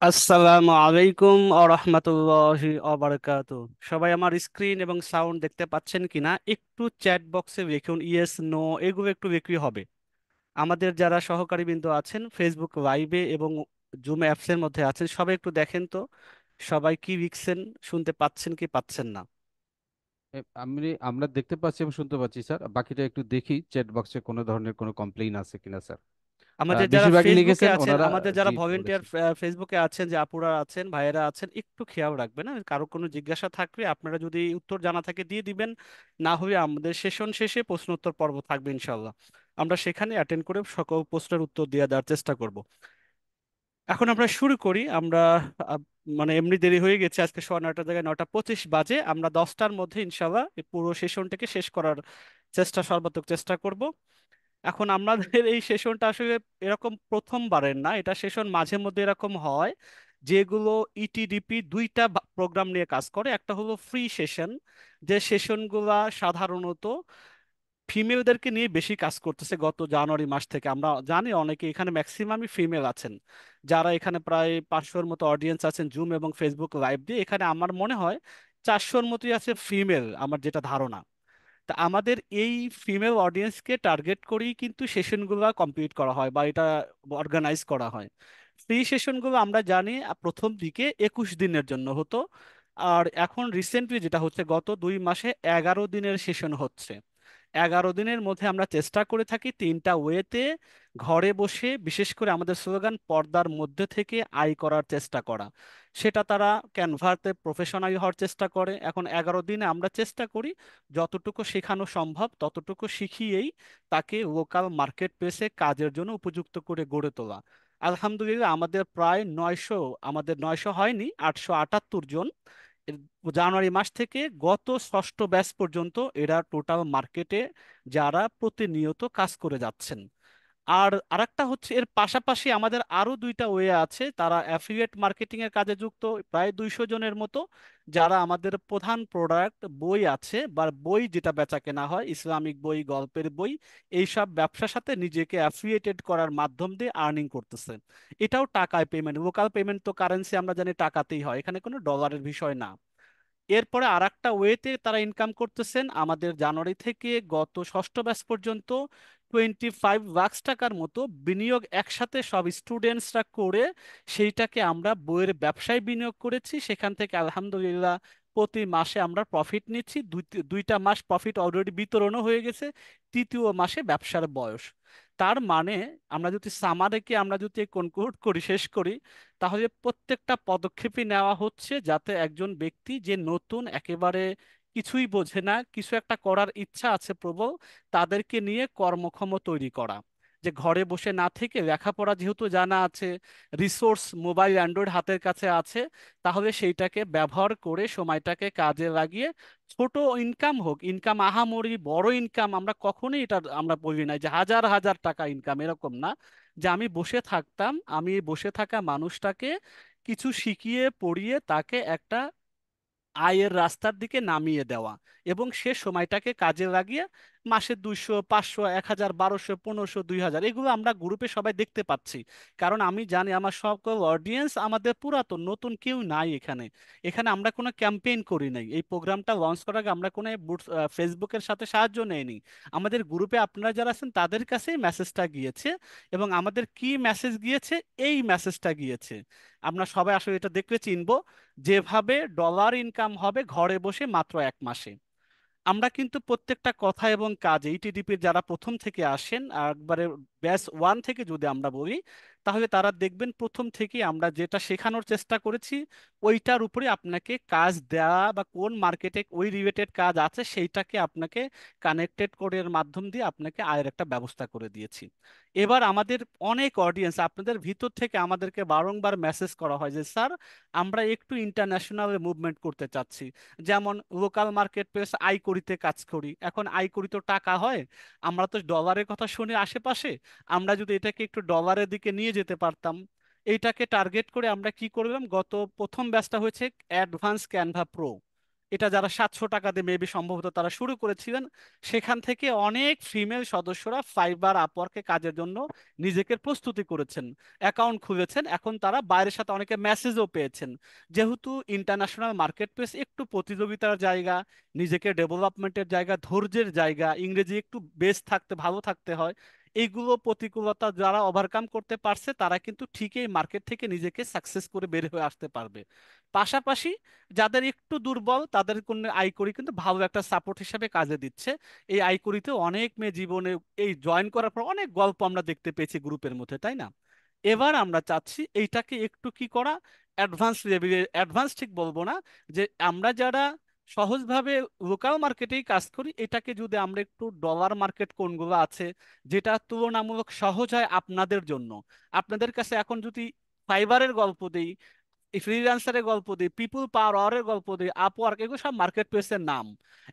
আসসালামু আলাইকুম আরহামাতুল্লাহি অবারাকাতু। সবাই আমার স্ক্রিন এবং সাউন্ড দেখতে পাচ্ছেন কিনা একটু চ্যাট বক্সে লিখুন ইয়েস নো, এগুলো একটু বিক্রি হবে। আমাদের যারা সহকারী বিন্দু আছেন ফেসবুক লাইভে এবং জুম অ্যাপসের মধ্যে আছেন, সবাই একটু দেখেন তো সবাই কি লিখছেন, শুনতে পাচ্ছেন কি পাচ্ছেন না। আমরা দেখতে পাচ্ছি এবং শুনতে পাচ্ছি স্যার। বাকিটা একটু দেখি চ্যাট বক্সে কোনো ধরনের কোনো কমপ্লেইন আছে কিনা স্যার। আমাদের যারা বেশিরভাগই ফেসবুকে লিখেছেন আছেন, ওনারা। আমাদের জি, যারা বলেছি। ভলেন্টিয়ার ফেসবুকে আছেন, যে আপুরা আছেন ভাইয়েরা আছেন, একটু খেয়াল রাখবেন। কারো কোনো জিজ্ঞাসা থাকলে আপনারা যদি উত্তর জানা থাকে দিয়ে দিবেন। না হলে আমাদের সেশন শেষে প্রশ্ন উত্তর পর্ব থাকবে ইনশাল্লাহ, আমরা সেখানে অ্যাটেন্ড করে সকল প্রশ্নের উত্তর দিয়ে দেওয়ার চেষ্টা করব। এখন আমরা শুরু করি। আমরা আহ, মানে এমনি দেরি হয়ে গেছে, আজকে 9:30 জায়গায় 9:25 বাজে। আমরা 10টার মধ্যে ইনশাল্লাহ এই পুরো সেশনটাকে শেষ করার সর্বাত্মক চেষ্টা করব। এখন আমাদের এই সেশনটা আসলে এরকম প্রথমবারের না, এটা সেশন মাঝে মধ্যে এরকম হয় যেগুলো ইটিডিপি দুইটা প্রোগ্রাম নিয়ে কাজ করে। একটা হলো ফ্রি সেশন, যে সেশনগুলা সাধারণত ফিমেলদেরকে নিয়ে বেশি কাজ করতেছে গত জানুয়ারি মাস থেকে। আমরা জানি অনেকে এখানে ম্যাক্সিমামই ফিমেল আছেন, যারা এখানে প্রায় 500-র মতো অডিয়েন্স আছেন জুম এবং ফেসবুক লাইভ দিয়ে। এখানে আমার মনে হয় 400-র মতোই আছে ফিমেল, আমার যেটা ধারণা। তা আমাদের এই ফিমেল অডিয়েন্সকে টার্গেট করেই কিন্তু সেশনগুলো কমপ্লিট করা হয় বা এটা অর্গানাইজ করা হয়। ফ্রি সেশনগুলো আমরা জানি প্রথম দিকে 21 দিনের জন্য হতো, আর এখন রিসেন্টলি যেটা হচ্ছে গত 2 মাসে 11 দিনের সেশন হচ্ছে। 11 দিনের মধ্যে আমরা চেষ্টা করে থাকি তিনটা ওয়েতে ঘরে বসে, বিশেষ করে আমাদের স্লোগান পর্দার মধ্যে থেকে আয় করার চেষ্টা করা। সেটা তারা ক্যানভাতে প্রফেশনাল হওয়ার চেষ্টা করে। এখন 11 দিনে আমরা চেষ্টা করি যতটুকু শেখানো সম্ভব ততটুকু শিখিয়েই তাকে লোকাল মার্কেট প্লেসে কাজের জন্য উপযুক্ত করে গড়ে তোলা। আলহামদুলিল্লাহ আমাদের প্রায় 900, আমাদের 900 হয়নি, 878 জন এর জানুয়ারি মাস থেকে গত ষষ্ঠ ব্যাচ পর্যন্ত এরা টোটাল মার্কেটে যারা প্রতিনিয়ত কাজ করে যাচ্ছেন। আর আরেকটা হচ্ছে এর পাশাপাশি আমাদের আরো দুইটা ওয়ে আছে, তারা অ্যাফিলিয়েট মার্কেটিং এর কাজে যুক্ত, প্রায় 200 জনের মতো, যারা আমাদের প্রধান প্রোডাক্ট বই আছে বা বই যেটা বেচা কেনা হয়, ইসলামিক বই, গল্পের বই, এইসব ব্যবসার সাথে নিজেকে অ্যাফিলিয়েটেড করার মাধ্যম দিয়ে আর্নিং করতেছে। এটাও টাকায় পেমেন্ট, লোকাল পেমেন্ট তো কারেন্সি আমরা জানি টাকাতেই হয়, এখানে কোনো ডলারের বিষয় না। এরপরে আর একটা ওয়েতে তারা ইনকাম করতেছেন। আমাদের জানুয়ারি থেকে গত ষষ্ঠ ব্যাচ পর্যন্ত 25 লাখ টাকার মতো বিনিয়োগ একসাথে সব স্টুডেন্টসরা করে সেইটাকে আমরা বইয়ের ব্যবসায় বিনিয়োগ করেছি। সেখান থেকে আলহামদুলিল্লাহ প্রতি মাসে আমরা প্রফিট নিচ্ছি। দুইটা মাস প্রফিট অলরেডি বিতরণও হয়ে গেছে, তৃতীয় মাসে ব্যবসার বয়স। তার মানে আমরা যদি সামারেকে আমরা যদি কনক্লুড করি, শেষ করি, তাহলে প্রত্যেকটা পদক্ষেপই নেওয়া হচ্ছে যাতে একজন ব্যক্তি যে নতুন একেবারে কিছুই বোঝে না, কিছু একটা করার ইচ্ছা আছে প্রবল, তাদেরকে নিয়ে কর্মক্ষম তৈরি করা। যে ঘরে বসে না থেকে লেখাপড়া যেহেতু জানা আছে, রিসোর্স মোবাইল অ্যান্ড্রয়েড হাতের কাছে আছে, তাহলে সেইটাকে ব্যবহার করে সময়টাকে কাজে লাগিয়ে ছোট ইনকাম হোক, ইনকাম আহামরি বড় ইনকাম আমরা কখনোই এটা আমরা বলি না যে হাজার হাজার টাকা ইনকাম, এরকম না। যে আমি বসে থাকতাম, আমি এই বসে থাকা মানুষটাকে কিছু শিখিয়ে পড়িয়ে তাকে একটা আয়ের রাস্তার দিকে নামিয়ে দেওয়া, এবং সে সময়টাকে কাজে লাগিয়ে মাসে 200, 500, 1000, 1200, 1500, 2000 এগুলো আমরা গ্রুপে সবাই দেখতে পাচ্ছি। কারণ আমি জানি আমার সকল অডিয়েন্স আমাদের পুরাতন, নতুন কেউ নাই এখানে। এখানে আমরা কোনো ক্যাম্পেইন করি নাই, এই প্রোগ্রামটা লঞ্চ করার আগে আমরা কোনো ফেসবুকের সাথে সাহায্য নেইনি। আমাদের গ্রুপে আপনারা যারা আছেন তাদের কাছেই মেসেজটা গিয়েছে, এবং আমাদের কি মেসেজ গিয়েছে, এই মেসেজটা গিয়েছে। আমরা সবাই আসলে এটা দেখলে চিনবো, যেভাবে ডলার ইনকাম হবে ঘরে বসে মাত্র 1 মাসে। আমরা কিন্তু প্রত্যেকটা কথা এবং কাজে ইটিডিপির যারা প্রথম থেকে আসেন আর একবারে ব্যাচ 1 থেকে যদি আমরা বলি, তাহলে তারা দেখবেন প্রথম থেকে আমরা যেটা শেখানোর চেষ্টা করেছি ওইটার উপরে আপনাকে কাজ দেওয়া, বা কোন মার্কেটে ওই রিলেটেড কাজ আছে সেইটাকে আপনাকে কানেক্টেড করে এর মাধ্যম দিয়ে আপনাকে আয়ের একটা ব্যবস্থা করে দিয়েছি। এবার আমাদের অনেক অডিয়েন্স আপনাদের ভিতর থেকে আমাদেরকে বারংবার মেসেজ করা হয় যে স্যার আমরা একটু ইন্টারন্যাশনাল মুভমেন্ট করতে চাচ্ছি। যেমন লোকাল মার্কেট প্লেস আইকরিতে কাজ করি, এখন আইকরি তো টাকা হয়, আমরা তো ডলারের কথা শুনি আশেপাশে, আমরা যদি এটাকে একটু ডলারের দিকে নিয়ে যেতে পারতাম। এইটাকে টার্গেট করে আমরা কি করলাম, গত প্রথম ব্যাচটা হয়েছে অ্যাডভান্স ক্যানভা প্রো। এটা যারা 700 টাকা দিয়ে মেবি সম্ভবত তারা শুরু করেছিলেন, সেখান থেকে অনেক ফিমেল সদস্যরা ফাইবার আপওয়ার্কে কাজের জন্য নিজেকে প্রস্তুতি করেছেন, অ্যাকাউন্ট খুলেছেন। এখন তারা বাইরের সাথে অনেকে মেসেজও পেয়েছেন। যেহেতু ইন্টারন্যাশনাল মার্কেট প্লেস একটু প্রতিযোগিতার জায়গা, নিজেকে ডেভেলপমেন্টের জায়গা, ধৈর্যের জায়গা, ইংরেজি একটু বেস থাকতে ভালো থাকতে হয়। এইগুলো প্রতিকূলতা যারা ওভারকাম করতে পারছে তারা কিন্তু ঠিকই মার্কেট থেকে নিজেকে সাকসেস করে বের হয়ে আসতে পারবে। পাশাপাশি যাদের একটু দুর্বল তাদের কোনো আইকরি কিন্তু ভালো একটা সাপোর্ট হিসাবে কাজে দিচ্ছে। এই আইকরিতে অনেক মেয়ে জীবনে এই জয়েন করার পর অনেক গল্প আমরা দেখতে পেয়েছি গ্রুপের মধ্যে, তাই না? এবার আমরা চাচ্ছি এইটাকে একটু কি করা, অ্যাডভান্স লেভেলে, অ্যাডভান্স ঠিক বলবো না, যে আমরা যারা সহজভাবে লোকাল মার্কেটেই কাজ করি এটাকে যদি আমরা একটু ডলার মার্কেট কোনগুলো আছে যেটা তুলনামূলক সহজ হয় আপনাদের জন্য। আপনাদের কাছে এখন যদি ফাইবারের গল্প দেই, এই ফ্রিল্যান্সারের গল্প দিই, পিপুল পাওয়ার আওয়ারের গল্প দিই, আপওয়ার্ক, এগুলো সব মার্কেট প্লেসের নাম।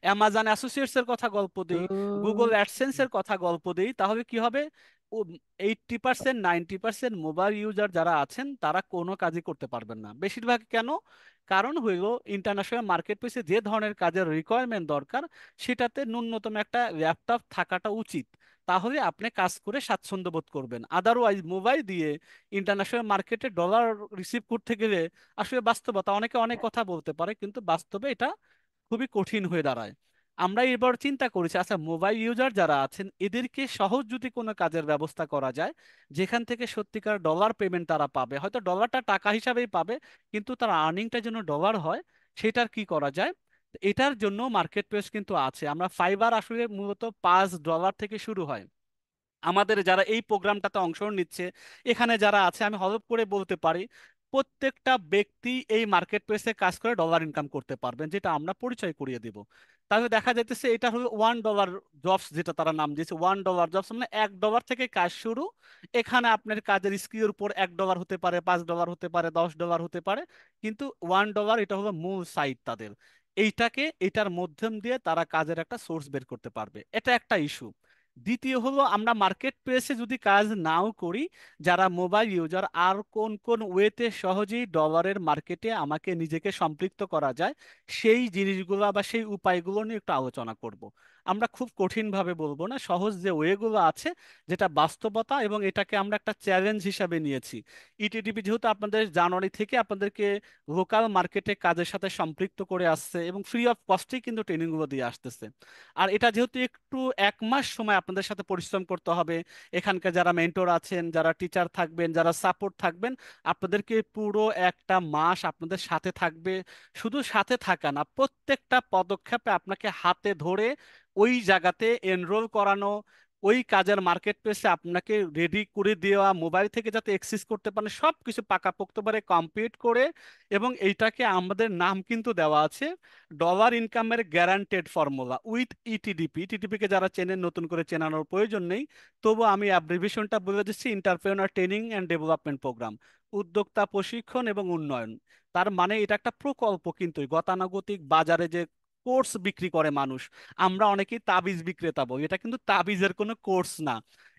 অ্যামাজন অ্যাসোসিয়েটস এর কথা গল্প দিই, গুগল তো অ্যাডসেন্স এর কথা গল্প দিই, তাহলে কি হবে? 80% 90% মোবাইল ইউজার যারা আছেন তারা কোনো কাজই করতে পারবেন না বেশিরভাগ। কেন? কারণ হইল ইন্টারন্যাশনাল মার্কেট প্লেসে যে ধরনের কাজের রিকোয়ারমেন্ট দরকার সেটাতে ন্যূনতম একটা ল্যাপটপ থাকাটা উচিত। তাহলে আপনি কাজ করে স্বাচ্ছন্দ্য বোধ করবেন। আদারওয়াইজ মোবাইল দিয়ে ইন্টারন্যাশনাল মার্কেটে ডলার রিসিভ করতে গেলে আসলে বাস্তবতা, অনেকে অনেক কথা বলতে পারে কিন্তু বাস্তবে এটা খুবই কঠিন হয়ে দাঁড়ায়। আমরা এবার চিন্তা করেছি আচ্ছা মোবাইল ইউজার যারা আছেন এদেরকে সহজ যদি কোনো কাজের ব্যবস্থা করা যায় যেখান থেকে সত্যিকার ডলার পেমেন্ট তারা পাবে, হয়তো ডলারটা টাকা হিসাবেই পাবে কিন্তু তার আর্নিংটা যেন ডলার হয়, সেটার কি করা যায়? এটার জন্য মার্কেট প্লেস কিন্তু আছে। আমরা ফাইবার আসলে মূলত $5 থেকে শুরু হয়। আমাদের যারা এই প্রোগ্রামটাতে অংশ নিচ্ছে এখানে যারা আছে আমি হলপ করে বলতে পারি প্রত্যেকটা ব্যক্তি এই মার্কেট প্লেসে কাজ করে ডলার ইনকাম করতে পারবেন, যেটা আমরা পরিচয় করিয়ে দিব। তাহলে দেখা যাইতেছে এটা হলো $1 জবস, যেটা তারা নাম দিয়েছে $1 জবস, মানে $1 থেকে কাজ শুরু। এখানে আপনার কাজের স্কিলের উপর $1 হতে পারে, $5 হতে পারে, $10 হতে পারে, কিন্তু $1 এটা হলো মূল সাইট তাদের। এইটাকে এটার মাধ্যম দিয়ে তারা কাজের একটা সোর্স বের করতে পারবে, এটা একটা ইস্যু। দ্বিতীয় হলো আমরা মার্কেট প্লেসে যদি কাজ নাও করি, যারা মোবাইল ইউজার আর কোন কোন ওয়েতে সহজেই ডলারের মার্কেটে আমাকে নিজেকে সম্পৃক্ত করা যায় সেই জিনিসগুলো বা সেই উপায়গুলো নিয়ে একটু আলোচনা করব। আমরা খুব কঠিনভাবে বলবো না, সহজ যে ওয়েগুলো আছে যেটা বাস্তবতা, এবং এটাকে আমরা একটা চ্যালেঞ্জ হিসাবে নিয়েছি। ইটিডিপি যেহেতু আপনাদের জানুয়ারি থেকে আপনাদেরকে লোকাল মার্কেটে কাজের সাথে সম্পৃক্ত করে আসছে এবং ফ্রি অফ কস্টেই কিন্তু ট্রেনিংগুলো দিয়ে আসতেছে। আর এটা যেহেতু একটু 1 মাস সময় আপনাদের সাথে পরিশ্রম করতে হবে, এখানকার যারা মেন্টর আছেন, যারা টিচার থাকবেন, যারা সাপোর্ট থাকবেন, আপনাদেরকে পুরো একটা মাস আপনাদের সাথে থাকবে। শুধু সাথে থাকা না, প্রত্যেকটা পদক্ষেপে আপনাকে হাতে ধরে ওই জায়গাতে এনরোল করানো, ওই কাজের মার্কেট প্লেসে আপনাকে রেডি করে দেওয়া, মোবাইল থেকে যাতে অ্যাক্সেস করতে পারেন সব কিছু পাকাপোক্তভাবে কমপ্লিট করে। এবং এইটাকে আমাদের নাম কিন্তু দেওয়া আছে ডলার ইনকামের গ্যারান্টেড ফর্মুলা উইথ ইটিডিপি। ইটিডিপি কে যারা চেনেন নতুন করে চেনানোর প্রয়োজন নেই, তবু আমি অ্যাব্রিভিয়েশনটা বলে দিচ্ছি, entrepreneur training and development programme, উদ্যোক্তা প্রশিক্ষণ এবং উন্নয়ন। তার মানে এটা একটা প্রকল্প, কিন্তু গতানুগতিক বাজারে যে কোর্স বিক্রি করে মানুষ, আমরা অনেকেই তাবিজ বিক্রেতা বলি, এটা কিন্তু তাবিজের কোনো কোর্স না,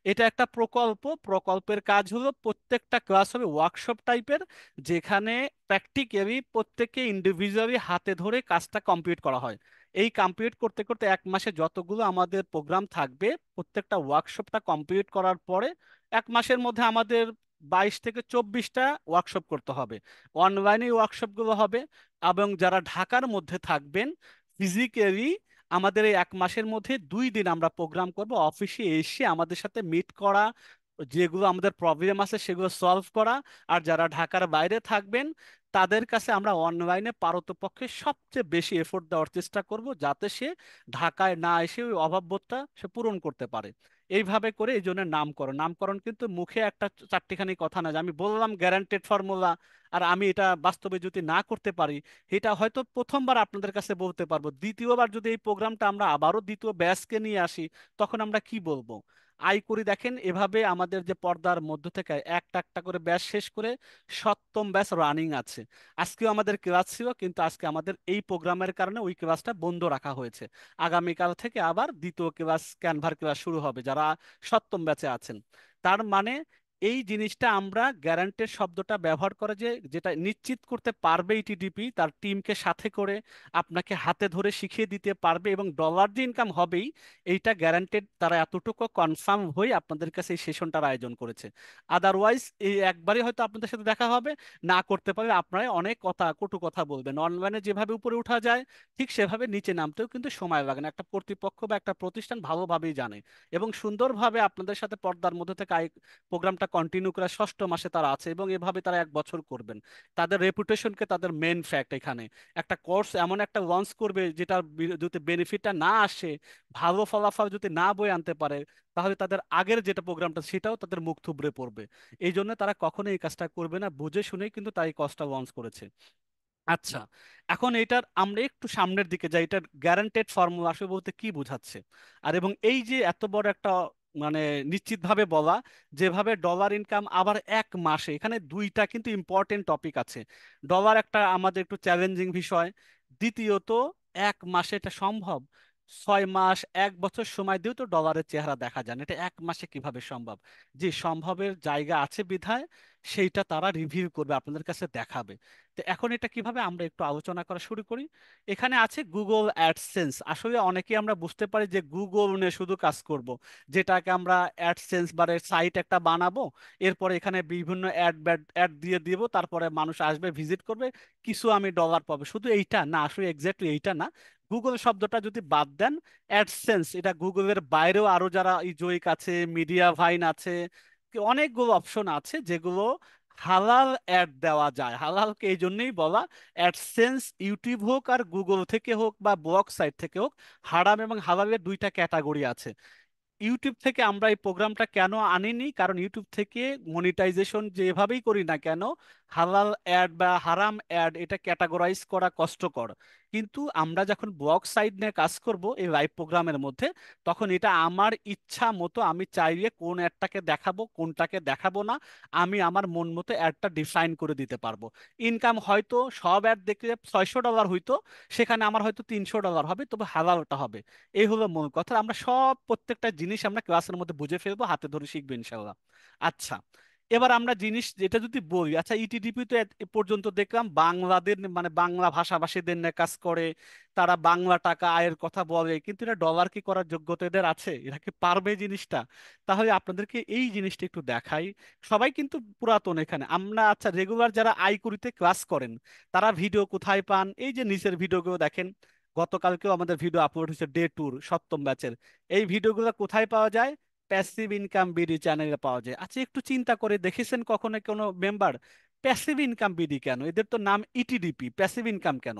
এটা একটা প্রকল্প। প্রকল্পের কাজ হলো প্রত্যেকটা ক্লাস হবে ওয়ার্কশপ টাইপের, যেখানে প্র্যাকটিক্যালি প্রত্যেককে ইন্ডিভিজুয়ালি হাতে ধরে কাজটা কমপ্লিট করা হয়। এই কমপ্লিট করতে করতে 1 মাসে যতগুলো আমাদের প্রোগ্রাম থাকবে প্রত্যেকটা ওয়ার্কশপটা কমপ্লিট করার পরে 1 মাসের মধ্যে আমাদের 22 থেকে 24টা ওয়ার্কশপ করতে হবে। অনলাইনে ওয়ার্কশপগুলো হবে, এবং যারা ঢাকার মধ্যে থাকবেন ফিজিক্যালি আমাদের এই 1 মাসের মধ্যে 2 দিন আমরা প্রোগ্রাম করব, অফিসে এসে আমাদের সাথে মিট করা, যেগুলো আমাদের প্রবলেম আছে সেগুলো সলভ করা। আর যারা ঢাকার বাইরে থাকবেন তাদের কাছে আমরা অনলাইনে পারতপক্ষে সবচেয়ে বেশি এফোর্ট দেওয়ার চেষ্টা করব যাতে সে ঢাকায় না এসে ওই অভাববোধটা সে পূরণ করতে পারে। এইভাবে করে এই জন্য নামকরণ, নামকরণ কিন্তু মুখে একটা চারটিখানি কথা না যে আমি বললাম গ্যারান্টেড ফর্মুলা, আর আমি এটা বাস্তবে যদি না করতে পারি, এটা হয়তো প্রথমবার আপনাদের কাছে বলতে পারবো, দ্বিতীয়বার যদি এই প্রোগ্রামটা আমরা আবারও দ্বিতীয় ব্যাচকে নিয়ে আসি তখন আমরা কি বলবো? আই করি দেখেন এভাবে আমাদের যে পর্দার মধ্য থেকে একটা একটা করে ব্যাচ শেষ করে 7ম ব্যাচ রানিং আছে। আজকেও আমাদের ক্লাস ছিল কিন্তু আজকে আমাদের এই প্রোগ্রামের কারণে ওই ক্লাসটা বন্ধ রাখা হয়েছে। আগামীকাল থেকে আবার দ্বিতীয় ক্লাস ক্যানভার ক্লাস শুরু হবে যারা 7ম ব্যাচে আছেন। তার মানে এই জিনিসটা আমরা গ্যারান্টেড শব্দটা ব্যবহার করে যে যেটা নিশ্চিত করতে পারবে ইটিডিপি তার টিমকে সাথে করে আপনাকে হাতে ধরে শিখিয়ে দিতে পারবে এবং ডলার যে ইনকাম হবেই এইটা গ্যারান্টেড, তারা এতটুকু কনফার্ম হয়ে আপনাদের কাছে এই সেশনটার আয়োজন করেছে। আদারওয়াইজ এই একবারই হয়তো আপনাদের সাথে দেখা হবে, না করতে পারলে আপনারা অনেক কথা কটু কথা বলবেন। অনলাইনে যেভাবে উপরে উঠা যায় ঠিক সেভাবে নিচে নামতেও কিন্তু সময় লাগে না, একটা কর্তৃপক্ষ বা একটা প্রতিষ্ঠান ভালোভাবেই জানে এবং সুন্দরভাবে আপনাদের সাথে পর্দার মধ্যে থেকে প্রোগ্রামটা কন্টিনিউ করে 6ম মাসে তারা আছে এবং এভাবে তারা 1 বছর করবেন। তাদের রেপুটেশনকে তাদের মেন ফ্যাক্ট এখানে। একটা কোর্স এমন একটা লঞ্চ করবে যেটার যদি বেনিফিটটা না আসে, ভালো ফলাফল যদি না বয়ে আনতে পারে, তাহলে তাদের আগের যেটা প্রোগ্রামটা সেটাও তাদের মুখ থুবড়ে পড়বে। এই জন্য তারা কখনোই এই কাজটা করবে না, বুঝে শুনেই কিন্তু তাই কজটা লঞ্চ করেছে। আচ্ছা, এখন এটার আমরা একটু সামনের দিকে যাই, এটার গ্যারান্টেড ফর্মুলা আসলে বলতে কি বোঝাচ্ছে। আর এবং এই যে এত বড় একটা মানে নিশ্চিতভাবে বলা, যেভাবে ডলার ইনকাম আবার 1 মাসে, এখানে দুইটা কিন্তু ইম্পর্টেন্ট টপিক আছে। ডলার একটা আমাদের একটু চ্যালেঞ্জিং বিষয়, দ্বিতীয়ত 1 মাসে এটা সম্ভব? 6 মাস 1 বছর সময় দিয়েও তো ডলারের চেহারা দেখা যায় না, এটা 1 মাসে কিভাবে সম্ভব? যে সম্ভবের জায়গা আছে বিধায় সেইটা তারা রিভিউ করবে, আপনাদের কাছে দেখাবে। তো এখন এটা কিভাবে আমরা একটু আলোচনা করা শুরু করি। এখানে আছে গুগল অ্যাডসেন্স। আসলে অনেকেই আমরা বুঝতে পারি যে গুগল নিয়ে শুধু কাজ করব, যেটাকে আমরা অ্যাডসেন্স বারে সাইট একটা বানাবো, এরপরে এখানে বিভিন্ন অ্যাড ব্যাড অ্যাড দিয়ে দিব, তারপরে মানুষ আসবে ভিজিট করবে, কিছু আমি ডলার পাবো। শুধু এইটা না, আসলে এক্স্যাক্টলি এইটা না। গুগল শব্দটা যদি বাদ দেন, অ্যাডসেন্স এটা গুগলের বাইরেও আরো যারা এই জয়িক আছে, মিডিয়া ভাইন আছে, অনেকগুলো অপশন আছে যেগুলো হালাল অ্যাড দেওয়া যায়। হালালকে এই জন্যই বলা, অ্যাডসেন্স ইউটিউব হোক আর গুগল থেকে হোক বা ব্লগ সাইট থেকে হোক, হারাম এবং হালালের দুইটা ক্যাটাগরি আছে। ইউটিউব থেকে আমরা এই প্রোগ্রামটা কেন আনিনি, কারণ ইউটিউব থেকে মনিটাইজেশন যেভাবেই করি না কেন, হালাল অ্যাড বা হারাম অ্যাড এটা ক্যাটাগরাইজ করা কষ্টকর। কিন্তু আমরা যখন ব্লগ সাইট নিয়ে কাজ করব এই লাইভ প্রোগ্রামের মধ্যে, তখন এটা আমার ইচ্ছা মতো আমি চাইলে কোন অ্যাডটাকে দেখাবো কোনটাকে দেখাবো না, আমি আমার মন মতো অ্যাডটা ডিফাইন করে দিতে পারবো। ইনকাম হয়তো সব অ্যাড দেখলে $600 হইতো, সেখানে আমার হয়তো $300 হবে, তবে হালালটা হবে। এই হলো মূল কথা। আমরা সব প্রত্যেকটা জিনিস আমরা ক্লাসের মধ্যে বুঝে ফেলবো, হাতে ধরে শিখবো ইনশাল্লাহ। আচ্ছা, এবার আমরা জিনিস যেটা যদি বলি, আচ্ছা ইটিডিপি তো এ পর্যন্ত দেখলাম বাংলাদের মানে বাংলা ভাষাভাষীদের নিয়ে কাজ করে, তারা বাংলা টাকা আয়ের কথা বলে, কিন্তু এরা ডলার কি করার যোগ্যতা এদের আছে? এরা কি পারবে এই জিনিসটা? তাহলে আপনাদেরকে এই জিনিসটা একটু দেখাই। সবাই কিন্তু পুরাতন এখানে আমরা। আচ্ছা, রেগুলার যারা আইকুরিতে ক্লাস করেন তারা ভিডিও কোথায় পান? এই যে নিচের ভিডিওগুলো দেখেন, গতকালকেও আমাদের ভিডিও আপলোড হয়েছে ডে 2 7ম ব্যাচের। এই ভিডিওগুলো কোথায় পাওয়া যায়? প্যাসিভ ইনকাম বিডি চ্যানেলে পাওয়া যায়। আচ্ছা, একটু চিন্তা করে দেখেছেন কখনো কোনো মেম্বার প্যাসিভ ইনকাম বিডি কেন? এদের তো নাম ইটিডিপি, প্যাসিভ ইনকাম কেন?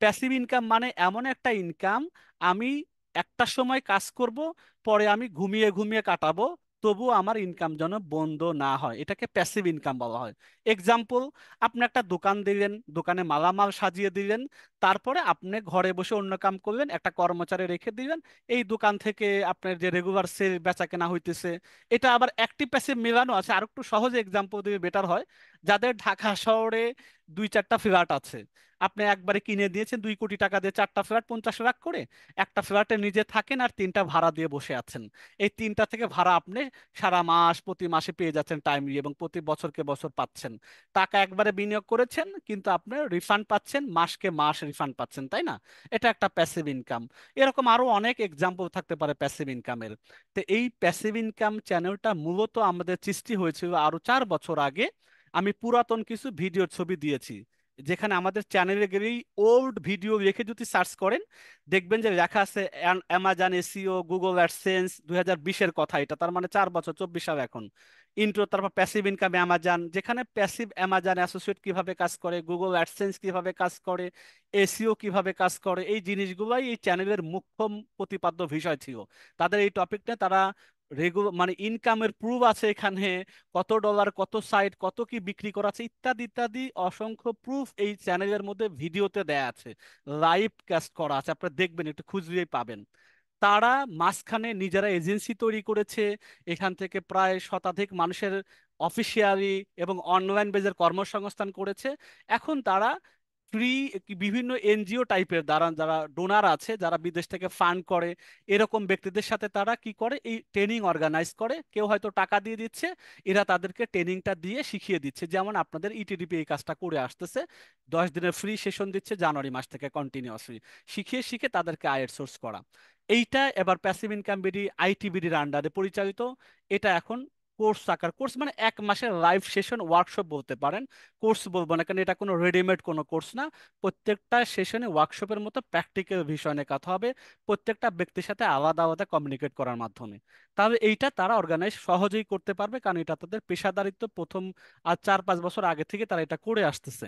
প্যাসিভ ইনকাম মানে এমন একটা ইনকাম, আমি একটা সময় কাজ করব, পরে আমি ঘুমিয়ে ঘুমিয়ে কাটাবো, তবুও আমার ইনকাম যেন বন্ধ না হয়, এটাকে প্যাসিভ ইনকাম বলা হয়। এক্সাম্পল, আপনি একটা দোকান দিলেন, দোকানে মালামাল সাজিয়ে দিলেন, তারপরে আপনি ঘরে বসে অন্য কাম করলেন, একটা কর্মচারী রেখে দিলেন, এই দোকান থেকে আপনার যে রেগুলার সেল বেচা কেনা হইতেছে। এটা আবার অ্যাক্টিভ প্যাসিভ মেলানো আছে। আর একটু সহজ এক্সাম্পল দিলে বেটার হয়। যাদের ঢাকা শহরে 2-4টা ফ্ল্যাট আছে, আপনি একবারে কিনে দিয়েছেন 2 কোটি টাকা দিয়ে 4টা ফ্ল্যাট 50 লাখ করে, একটা ফ্ল্যাটে নিজে থাকেন আর 3টা ভাড়া দিয়ে বসে আছেন। এই 3টা থেকে ভাড়া আপনি সারা মাস প্রতি মাসে পেয়ে যাচ্ছেন টাইমলি এবং প্রতি বছরকে বছর পাচ্ছেন। টাকা একবারে বিনিয়োগ করেছেন কিন্তু আপনি রিফান্ড পাচ্ছেন, মাসকে মাস রিফান্ড পাচ্ছেন, তাই না? এটা একটা প্যাসিভ ইনকাম। এরকম আরো অনেক এক্সাম্পল থাকতে পারে প্যাসিভ ইনকামের। তো এই প্যাসিভ ইনকাম চ্যানেলটা মূলত আমাদের সৃষ্টি হয়েছিল আরো 4 বছর আগে। আমি পুরাতন কিছু ভিডিওর ছবি দিয়েছি, যেখানে আমাদের চ্যানেলে গেলেই ওল্ড ভিডিও লিখে যদি সার্চ করেন, দেখবেন যে লেখা আছে অ্যামাজন এসইও, গুগল অ্যাডসেন্স 2020-এর কথা, এটা তার মানে 4 বছর, 24 সাল এখন। ইন্ট্রো, তারপর প্যাসিভ ইনকাম অ্যামাজন, যেখানে প্যাসিভ অ্যামাজন অ্যাসোসিয়েট কিভাবে কাজ করে, গুগল অ্যাডসেন্স কিভাবে কাজ করে, এসইও কিভাবে কাজ করে, এই জিনিসগুলোই এই চ্যানেলের মুখ্য প্রতিপাদ্য বিষয় ছিল। তাদের এই টপিক নিয়ে তারা রেগুলার মানে ইনকামের প্রুফ আছে এখানে, কত ডলার, কত সাইট, কত কি বিক্রি করা আছে, ইত্যাদি ইত্যাদি অসংখ্য প্রুফ এই চ্যানেলের মধ্যে ভিডিওতে দেয়া আছে, লাইভ কাস্ট করা আছে, আপনারা দেখবেন, একটু খুঁজলেই পাবেন। তারা মাঝখানে নিজেরা এজেন্সি তৈরি করেছে, এখান থেকে প্রায় শতাধিক মানুষের অফিসিয়ালি এবং অনলাইন বেজের কর্মসংস্থান করেছে। এখন তারা ফ্রি বিভিন্ন এনজিও টাইপের দ্বারা যারা ডোনার আছে, যারা বিদেশ থেকে ফান্ড করে, এরকম ব্যক্তিদের সাথে তারা কি করে, এই ট্রেনিং অর্গানাইজ করে। কেউ হয়তো টাকা দিয়ে দিচ্ছে, এরা তাদেরকে ট্রেনিংটা দিয়ে শিখিয়ে দিচ্ছে। যেমন আপনাদের ইটিডিপি এই কাজটা করে আসতেছে, 10 দিনের ফ্রি সেশন দিচ্ছে জানুয়ারি মাস থেকে কন্টিনিউয়াসলি, শিখিয়ে শিখে তাদেরকে আয়ের সোর্স করা। এইটা এবার প্যাসিভ ইনকাম বিডি আইটিবিডির আন্ডারে পরিচালিত। এটা এখন কোর্স আকার, কোর্স মানে 1 মাসের লাইভ সেশন ওয়ার্কশপ বলতে পারেন, কোর্স বলবো না কারণ এটা কোনো রেডিমেড কোনো কোর্স না। প্রত্যেকটা সেশনে ওয়ার্কশপের মতো প্র্যাকটিক্যাল বিষয় নিয়ে কথা হবে, প্রত্যেকটা ব্যক্তির সাথে আলাদা আলাদা কমিউনিকেট করার মাধ্যমে। তাহলে এইটা তারা অর্গানাইজ সহজেই করতে পারবে, কারণ এটা তাদের পেশাদারিত্ব, প্রথম আর 4-5 বছর আগে থেকে তারা এটা করে আসতেছে।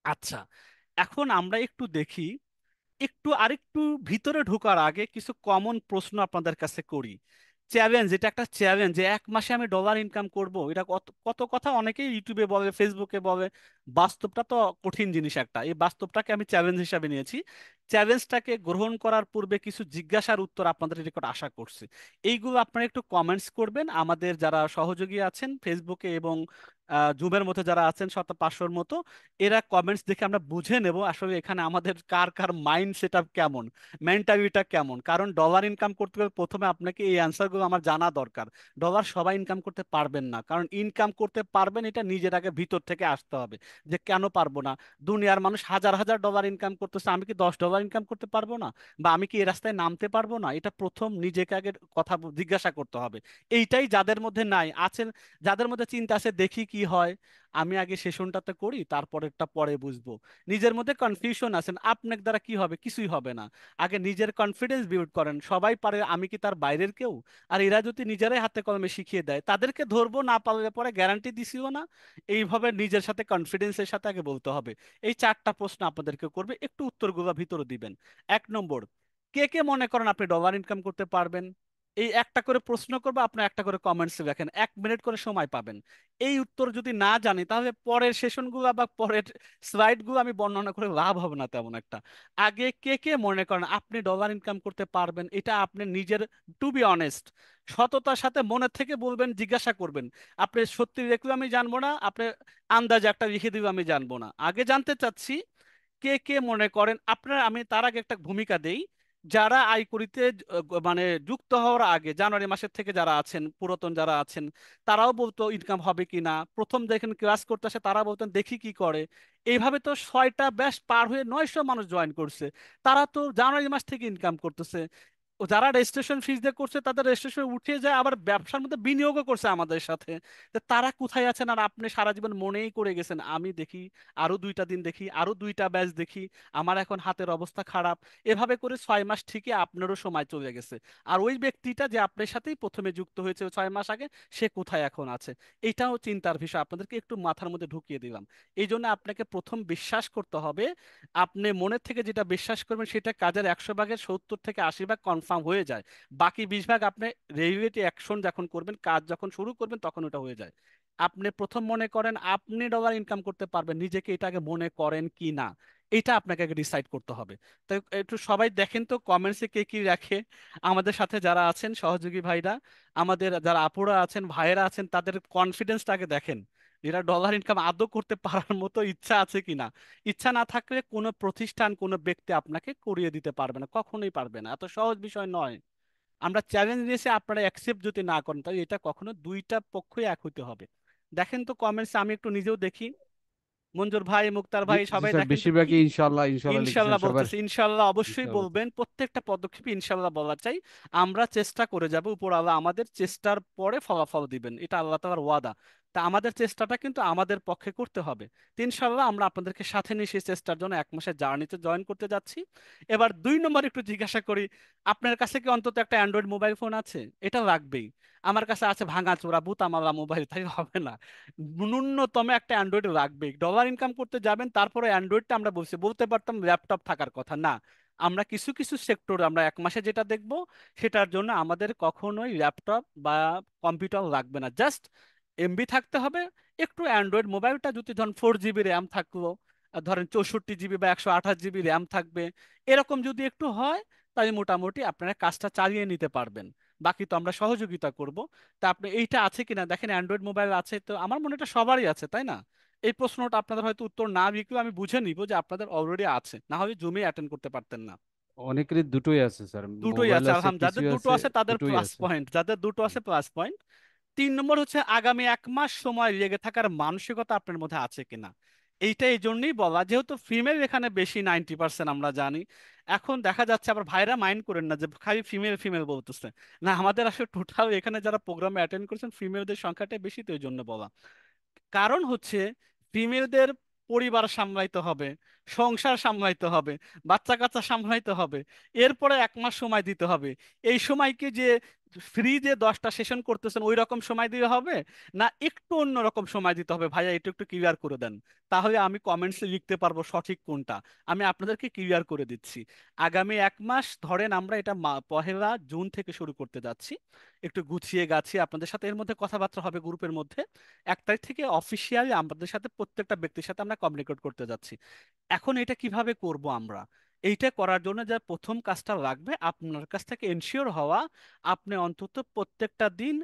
আচ্ছা, এখন আমরা একটু দেখি, একটু আরেকটু ভিতরে ঢোকার আগে কিছু কমন প্রশ্ন আপনাদের কাছে করি। চ্যালেঞ্জ, এটা একটা চ্যালেঞ্জ যে 1 মাসে আমি ডলার ইনকাম করব, এটা কত কত কথা অনেকেই ইউটিউবে বলে, ফেসবুকে বলে। বাস্তবটা তো কঠিন জিনিস একটা, এই বাস্তবটাকে আমি চ্যালেঞ্জ হিসাবে নিয়েছি। চ্যালেঞ্জটাকে গ্রহণ করার পূর্বে কিছু জিজ্ঞাসার উত্তর আপনাদের রেকর্ড আশা করছি। এইগুলো আপনারা একটু কমেন্টস করবেন, আমাদের যারা সহযোগী আছেন ফেসবুকে এবং জুমের মধ্যে যারা আছেন 500-র মতো, এরা কমেন্টস দেখে আমরা বুঝে নেব আসলে এখানে আমাদের কার কার মাইন্ড সেট আপ কেমন, মেন্টালিটিটা কেমন। কারণ ডলার ইনকাম করতে গেলে প্রথমে আপনাকে এই অ্যান্সারগুলো আমার জানা দরকার। ডলার সবাই ইনকাম করতে পারবেন না, কারণ ইনকাম করতে পারবেন এটা নিজের আগে ভিতর থেকে আসতে হবে, যে কেন পারবো না। দুনিয়ার মানুষ হাজার হাজার ডলার ইনকাম করতেছে, আমি কি 10 ডলার ইনকাম করতে পারবো না? বা আমি কি এই রাস্তায় নামতে পারবো না? এটা প্রথম নিজেকে আগে কথা জিজ্ঞাসা করতে হবে। এইটাই যাদের মধ্যে নাই আছেন, যাদের মধ্যে চিন্তা আছে দেখি কি হয়, আমি আগে সেশনটাতে করি তারপরেরটা পরে বুঝবো। নিজের মধ্যে কনফিউশন আছেন, আপনার দ্বারা কি হবে, কিছুই হবে না। আগে নিজের কনফিডেন্স বিল্ড করেন, সবাই পারে, আমি কি তার বাইরের কেউ? আর এরা যদি নিজেরাই হাতে কলমে শিখিয়ে দেয়, তাদেরকে ধরবো, না পারলে পরে গ্যারান্টি দিছিও না। এইভাবে নিজের সাথে কনফিডেন্সের সাথে আগে বলতে হবে। এই 4টা প্রশ্ন আপনাদেরকে করবে, একটু উত্তরগুলো ভিতরে দিবেন। 1 নম্বর, কে কে মনে করেন আপনি ডলার ইনকাম করতে পারবেন? এই একটা করে প্রশ্ন করবো, আপনি একটা করে কমেন্টসে লেখেন, 1 মিনিট করে সময় পাবেন। এই উত্তর যদি না জানি তাহলে পরের সেশনগুলো বা পরের স্লাইডগুলো আমি বর্ণনা করে লাভ হবে না তেমন একটা। আগে কে কে মনে করেন আপনি ডলার ইনকাম করতে পারবেন, এটা আপনি নিজের, টু বি অনেস্ট, সততার সাথে মনের থেকে বলবেন, জিজ্ঞাসা করবেন। আপনি সত্যি দেখলেও আমি জানবো না, আপনি আন্দাজে একটা লিখে দিলেও আমি জানবো না। আগে জানতে চাচ্ছি কে কে মনে করেন আপনারা। আমি তার আগে একটা ভূমিকা দেই, যারা আইকরিতে মানে যুক্ত হওয়ার আগে জানুয়ারি মাসের থেকে যারা আছেন, পুরাতন যারা আছেন, তারাও বলতো ইনকাম হবে কিনা, প্রথম দেখেন ক্লাস করতে আসে তারা বলতেন দেখি কি করে। এইভাবে তো 6টা ব্যাচ পার হয়ে 900 মানুষ জয়েন করছে, তারা তো জানুয়ারি মাস থেকে ইনকাম করতেছে। ও যারা রেজিস্ট্রেশন ফিস দিয়ে করছে তাদের রেজিস্ট্রেশন উঠিয়ে যায়, আবার ব্যবসার মধ্যে বিনিয়োগও করছে আমাদের সাথে। তো তারা কোথায় আছেন? আর আপনি সারা জীবন মনেই করে গেছেন আমি দেখি, আরো 2টা দিন দেখি, আরো 2টা ব্যাচ দেখি, আমার এখন হাতের অবস্থা খারাপ। এভাবে করে 6 মাস ঠিকই আপনারও সময় চলে গেছে। আর ওই ব্যক্তিটা যে আপনার সাথেই প্রথমে যুক্ত হয়েছে 6 মাস আগে, সে কোথায় এখন আছে? এটাও চিন্তার বিষয়, আপনাদেরকে একটু মাথার মধ্যে ঢুকিয়ে দিলাম। এই জন্য আপনাকে প্রথম বিশ্বাস করতে হবে। আপনি মনের থেকে যেটা বিশ্বাস করবেন সেটা কাজের 100 ভাগের 70 থেকে 80 ভাগ কনফার্ম হয়ে যায়। বাকি 20 ভাগ আপনি রিয়েলিটি অ্যাকশন যখন করবেন, কাজ যখন শুরু করবেন, তখন ওটা হয়ে যায়। আপনি প্রথম মনে করেন আপনি ডলার ইনকাম করতে পারবেন, নিজেকে এটা আগে মনে করেন কি না, এটা আপনাকে আগে ডিসাইড করতে হবে। তো একটু সবাই দেখেন তো কমেন্টসে কে কি রাখে। আমাদের সাথে যারা আছেন সহযোগী ভাইরা, আমাদের যারা আপুরা আছেন, ভাইয়েরা আছেন, তাদের কনফিডেন্সটা আগে দেখেন, এরা ডলার ইনকাম আদৌ করতে পারার মতো ইচ্ছা আছে কিনা। ইচ্ছা না থাকলে কোনো প্রতিষ্ঠান, কোনো ব্যক্তি আপনাকে করিয়ে দিতে পারবে না, কখনোই পারবে না, এত সহজ বিষয় নয়। আমরা চ্যালেঞ্জ নিয়েছি, আপনারা অ্যাকসেপ্ট যদি না করেন তাহলে এটা কখনো, 2টা পক্ষই এক হইতে হবে। দেখেন তো কমেন্টস, আমি একটু নিজেও দেখি। মঞ্জুর ভাই, মুক্তার জি ভাই, জি সবাই স্যার, দেখেন তো কি। বেশিরভাগই ইনশাল্লাহ ইনশাল্লাহ লিখেছেন ইনশাল্লাহ সবার। বলতেছে, ইনশাল্লাহ অবশ্যই ইনশাল্লাহ। বলবেন, প্রত্যেকটা পদক্ষেপে ইনশাল্লাহ বলা চাই। আমরা চেষ্টা করে যাব, উপর আল্লাহ আমাদের চেষ্টার পরে ফলাফল দিবেন, এটা আল্লাহ তাআলার ওয়াদা। তা আমাদের চেষ্টাটা কিন্তু আমাদের পক্ষে করতে হবে। তো ইনশাল্লাহ আমরা আপনাদেরকে সাথে নিয়ে সেই চেষ্টার জন্য 1 মাসের জার্নিতে জয়েন করতে যাচ্ছি। এবার 2 নম্বর একটু জিজ্ঞাসা করি, আপনার কাছে কি অন্তত একটা অ্যান্ড্রয়েড মোবাইল ফোন আছে? এটা লাগবেই। আমার কাছে আছে ভাঙাচোরা বুতামালা মোবাইল, তাই হবে না। ন্যূনতম একটা অ্যান্ড্রয়েড লাগবে, ডলার ইনকাম করতে যাবেন। তারপরে অ্যান্ড্রয়েডটা আমরা বলছি, বলতে পারতাম ল্যাপটপ থাকার কথা না। আমরা কিছু কিছু সেক্টর আমরা 1 মাসে যেটা দেখব, সেটার জন্য আমাদের কখনোই ল্যাপটপ বা কম্পিউটার লাগবে না, জাস্ট এমবি থাকতে হবে। একটু অ্যান্ড্রয়েড মোবাইলটা যদি ধরেন 4 জিবি র্যাম থাকলো, আর ধরেন 64 জিবি বা 128 জিবি র্যাম থাকবে, এরকম যদি একটু হয়, তাহলে মোটামুটি আপনারা কাজটা চালিয়ে নিতে পারবেন। বাকি তো আমরা সহযোগিতা করব। তা আপনি এইটা আছে কিনা দেখেন, অ্যান্ড্রয়েড মোবাইল আছে তো? আমার মনে হয় এটা সবারই আছে, তাই না? এই প্রশ্নটা আপনাদের হয়তো উত্তর না দিলেও আমি বুঝে নিব যে আপনাদের অলরেডি আছে, না হলে জুমে অ্যাটেন্ড করতে পারতেন না। অনেকেরই দুটোই আছে স্যার, দুটোই মোবাইল আছে আছে, আলহামদুলিল্লাহ, যাদের পিসিও দুটো আছে, আছে তাদের দুটোই প্লাস আছে। পয়েন্ট, যাদের দুটো আছে প্লাস পয়েন্ট। 3 নম্বর হচ্ছে আগামী 1 মাস সময় লেগে থাকার মানসিকতা আপনার মধ্যে আছে কিনা। এইটা এই জন্যই বলা, যেহেতু ফিমেল এখানে বেশি, 90% আমরা জানি। এখন দেখা যাচ্ছে আবার ভাইরা মাইন্ড করেন না যে খালি ফিমেল ফিমেল বলতেছে, না আমাদের আসলে টোটাল এখানে যারা প্রোগ্রামে অ্যাটেন্ড করছেন ফিমেলদের সংখ্যাটা বেশি, তো এই জন্য বলা। কারণ হচ্ছে ফিমেলদের পরিবার সামলাইতে হবে, সংসার সামলাইতে হবে, বাচ্চা কাচ্চা সামলাইতে হবে, এরপরে 1 মাস সময় দিতে হবে। এই সময়কে যে ফ্রি যে 10টা সেশন করতেছেন ওই রকম সময় দিতে হবে, না একটু অন্যরকম সময় দিতে হবে? ভাইয়া এটা একটু ক্লিয়ার করে দেন, তাহলে আমি কমেন্টসে লিখতে পারবো সঠিক কোনটা। আমি আপনাদেরকে ক্লিয়ার করে দিচ্ছি। আগামী 1 মাস ধরেন আমরা এটা 1লা জুন থেকে শুরু করতে যাচ্ছি। একটু গুছিয়ে গাছিয়ে আপনাদের সাথে এর মধ্যে কথাবার্তা হবে গ্রুপের মধ্যে। 1 তারিখ থেকে অফিসিয়ালি আমাদের সাথে প্রত্যেকটা ব্যক্তির সাথে আমরা কমিউনিকেট করতে যাচ্ছি। এখন এটা কিভাবে করব আমরা? এইটা করার জন্য যা প্রথম কাজটা লাগবে আপনার কাছ থেকে এনশিওর হওয়া, আপনি অন্তত প্রত্যেকটা দিন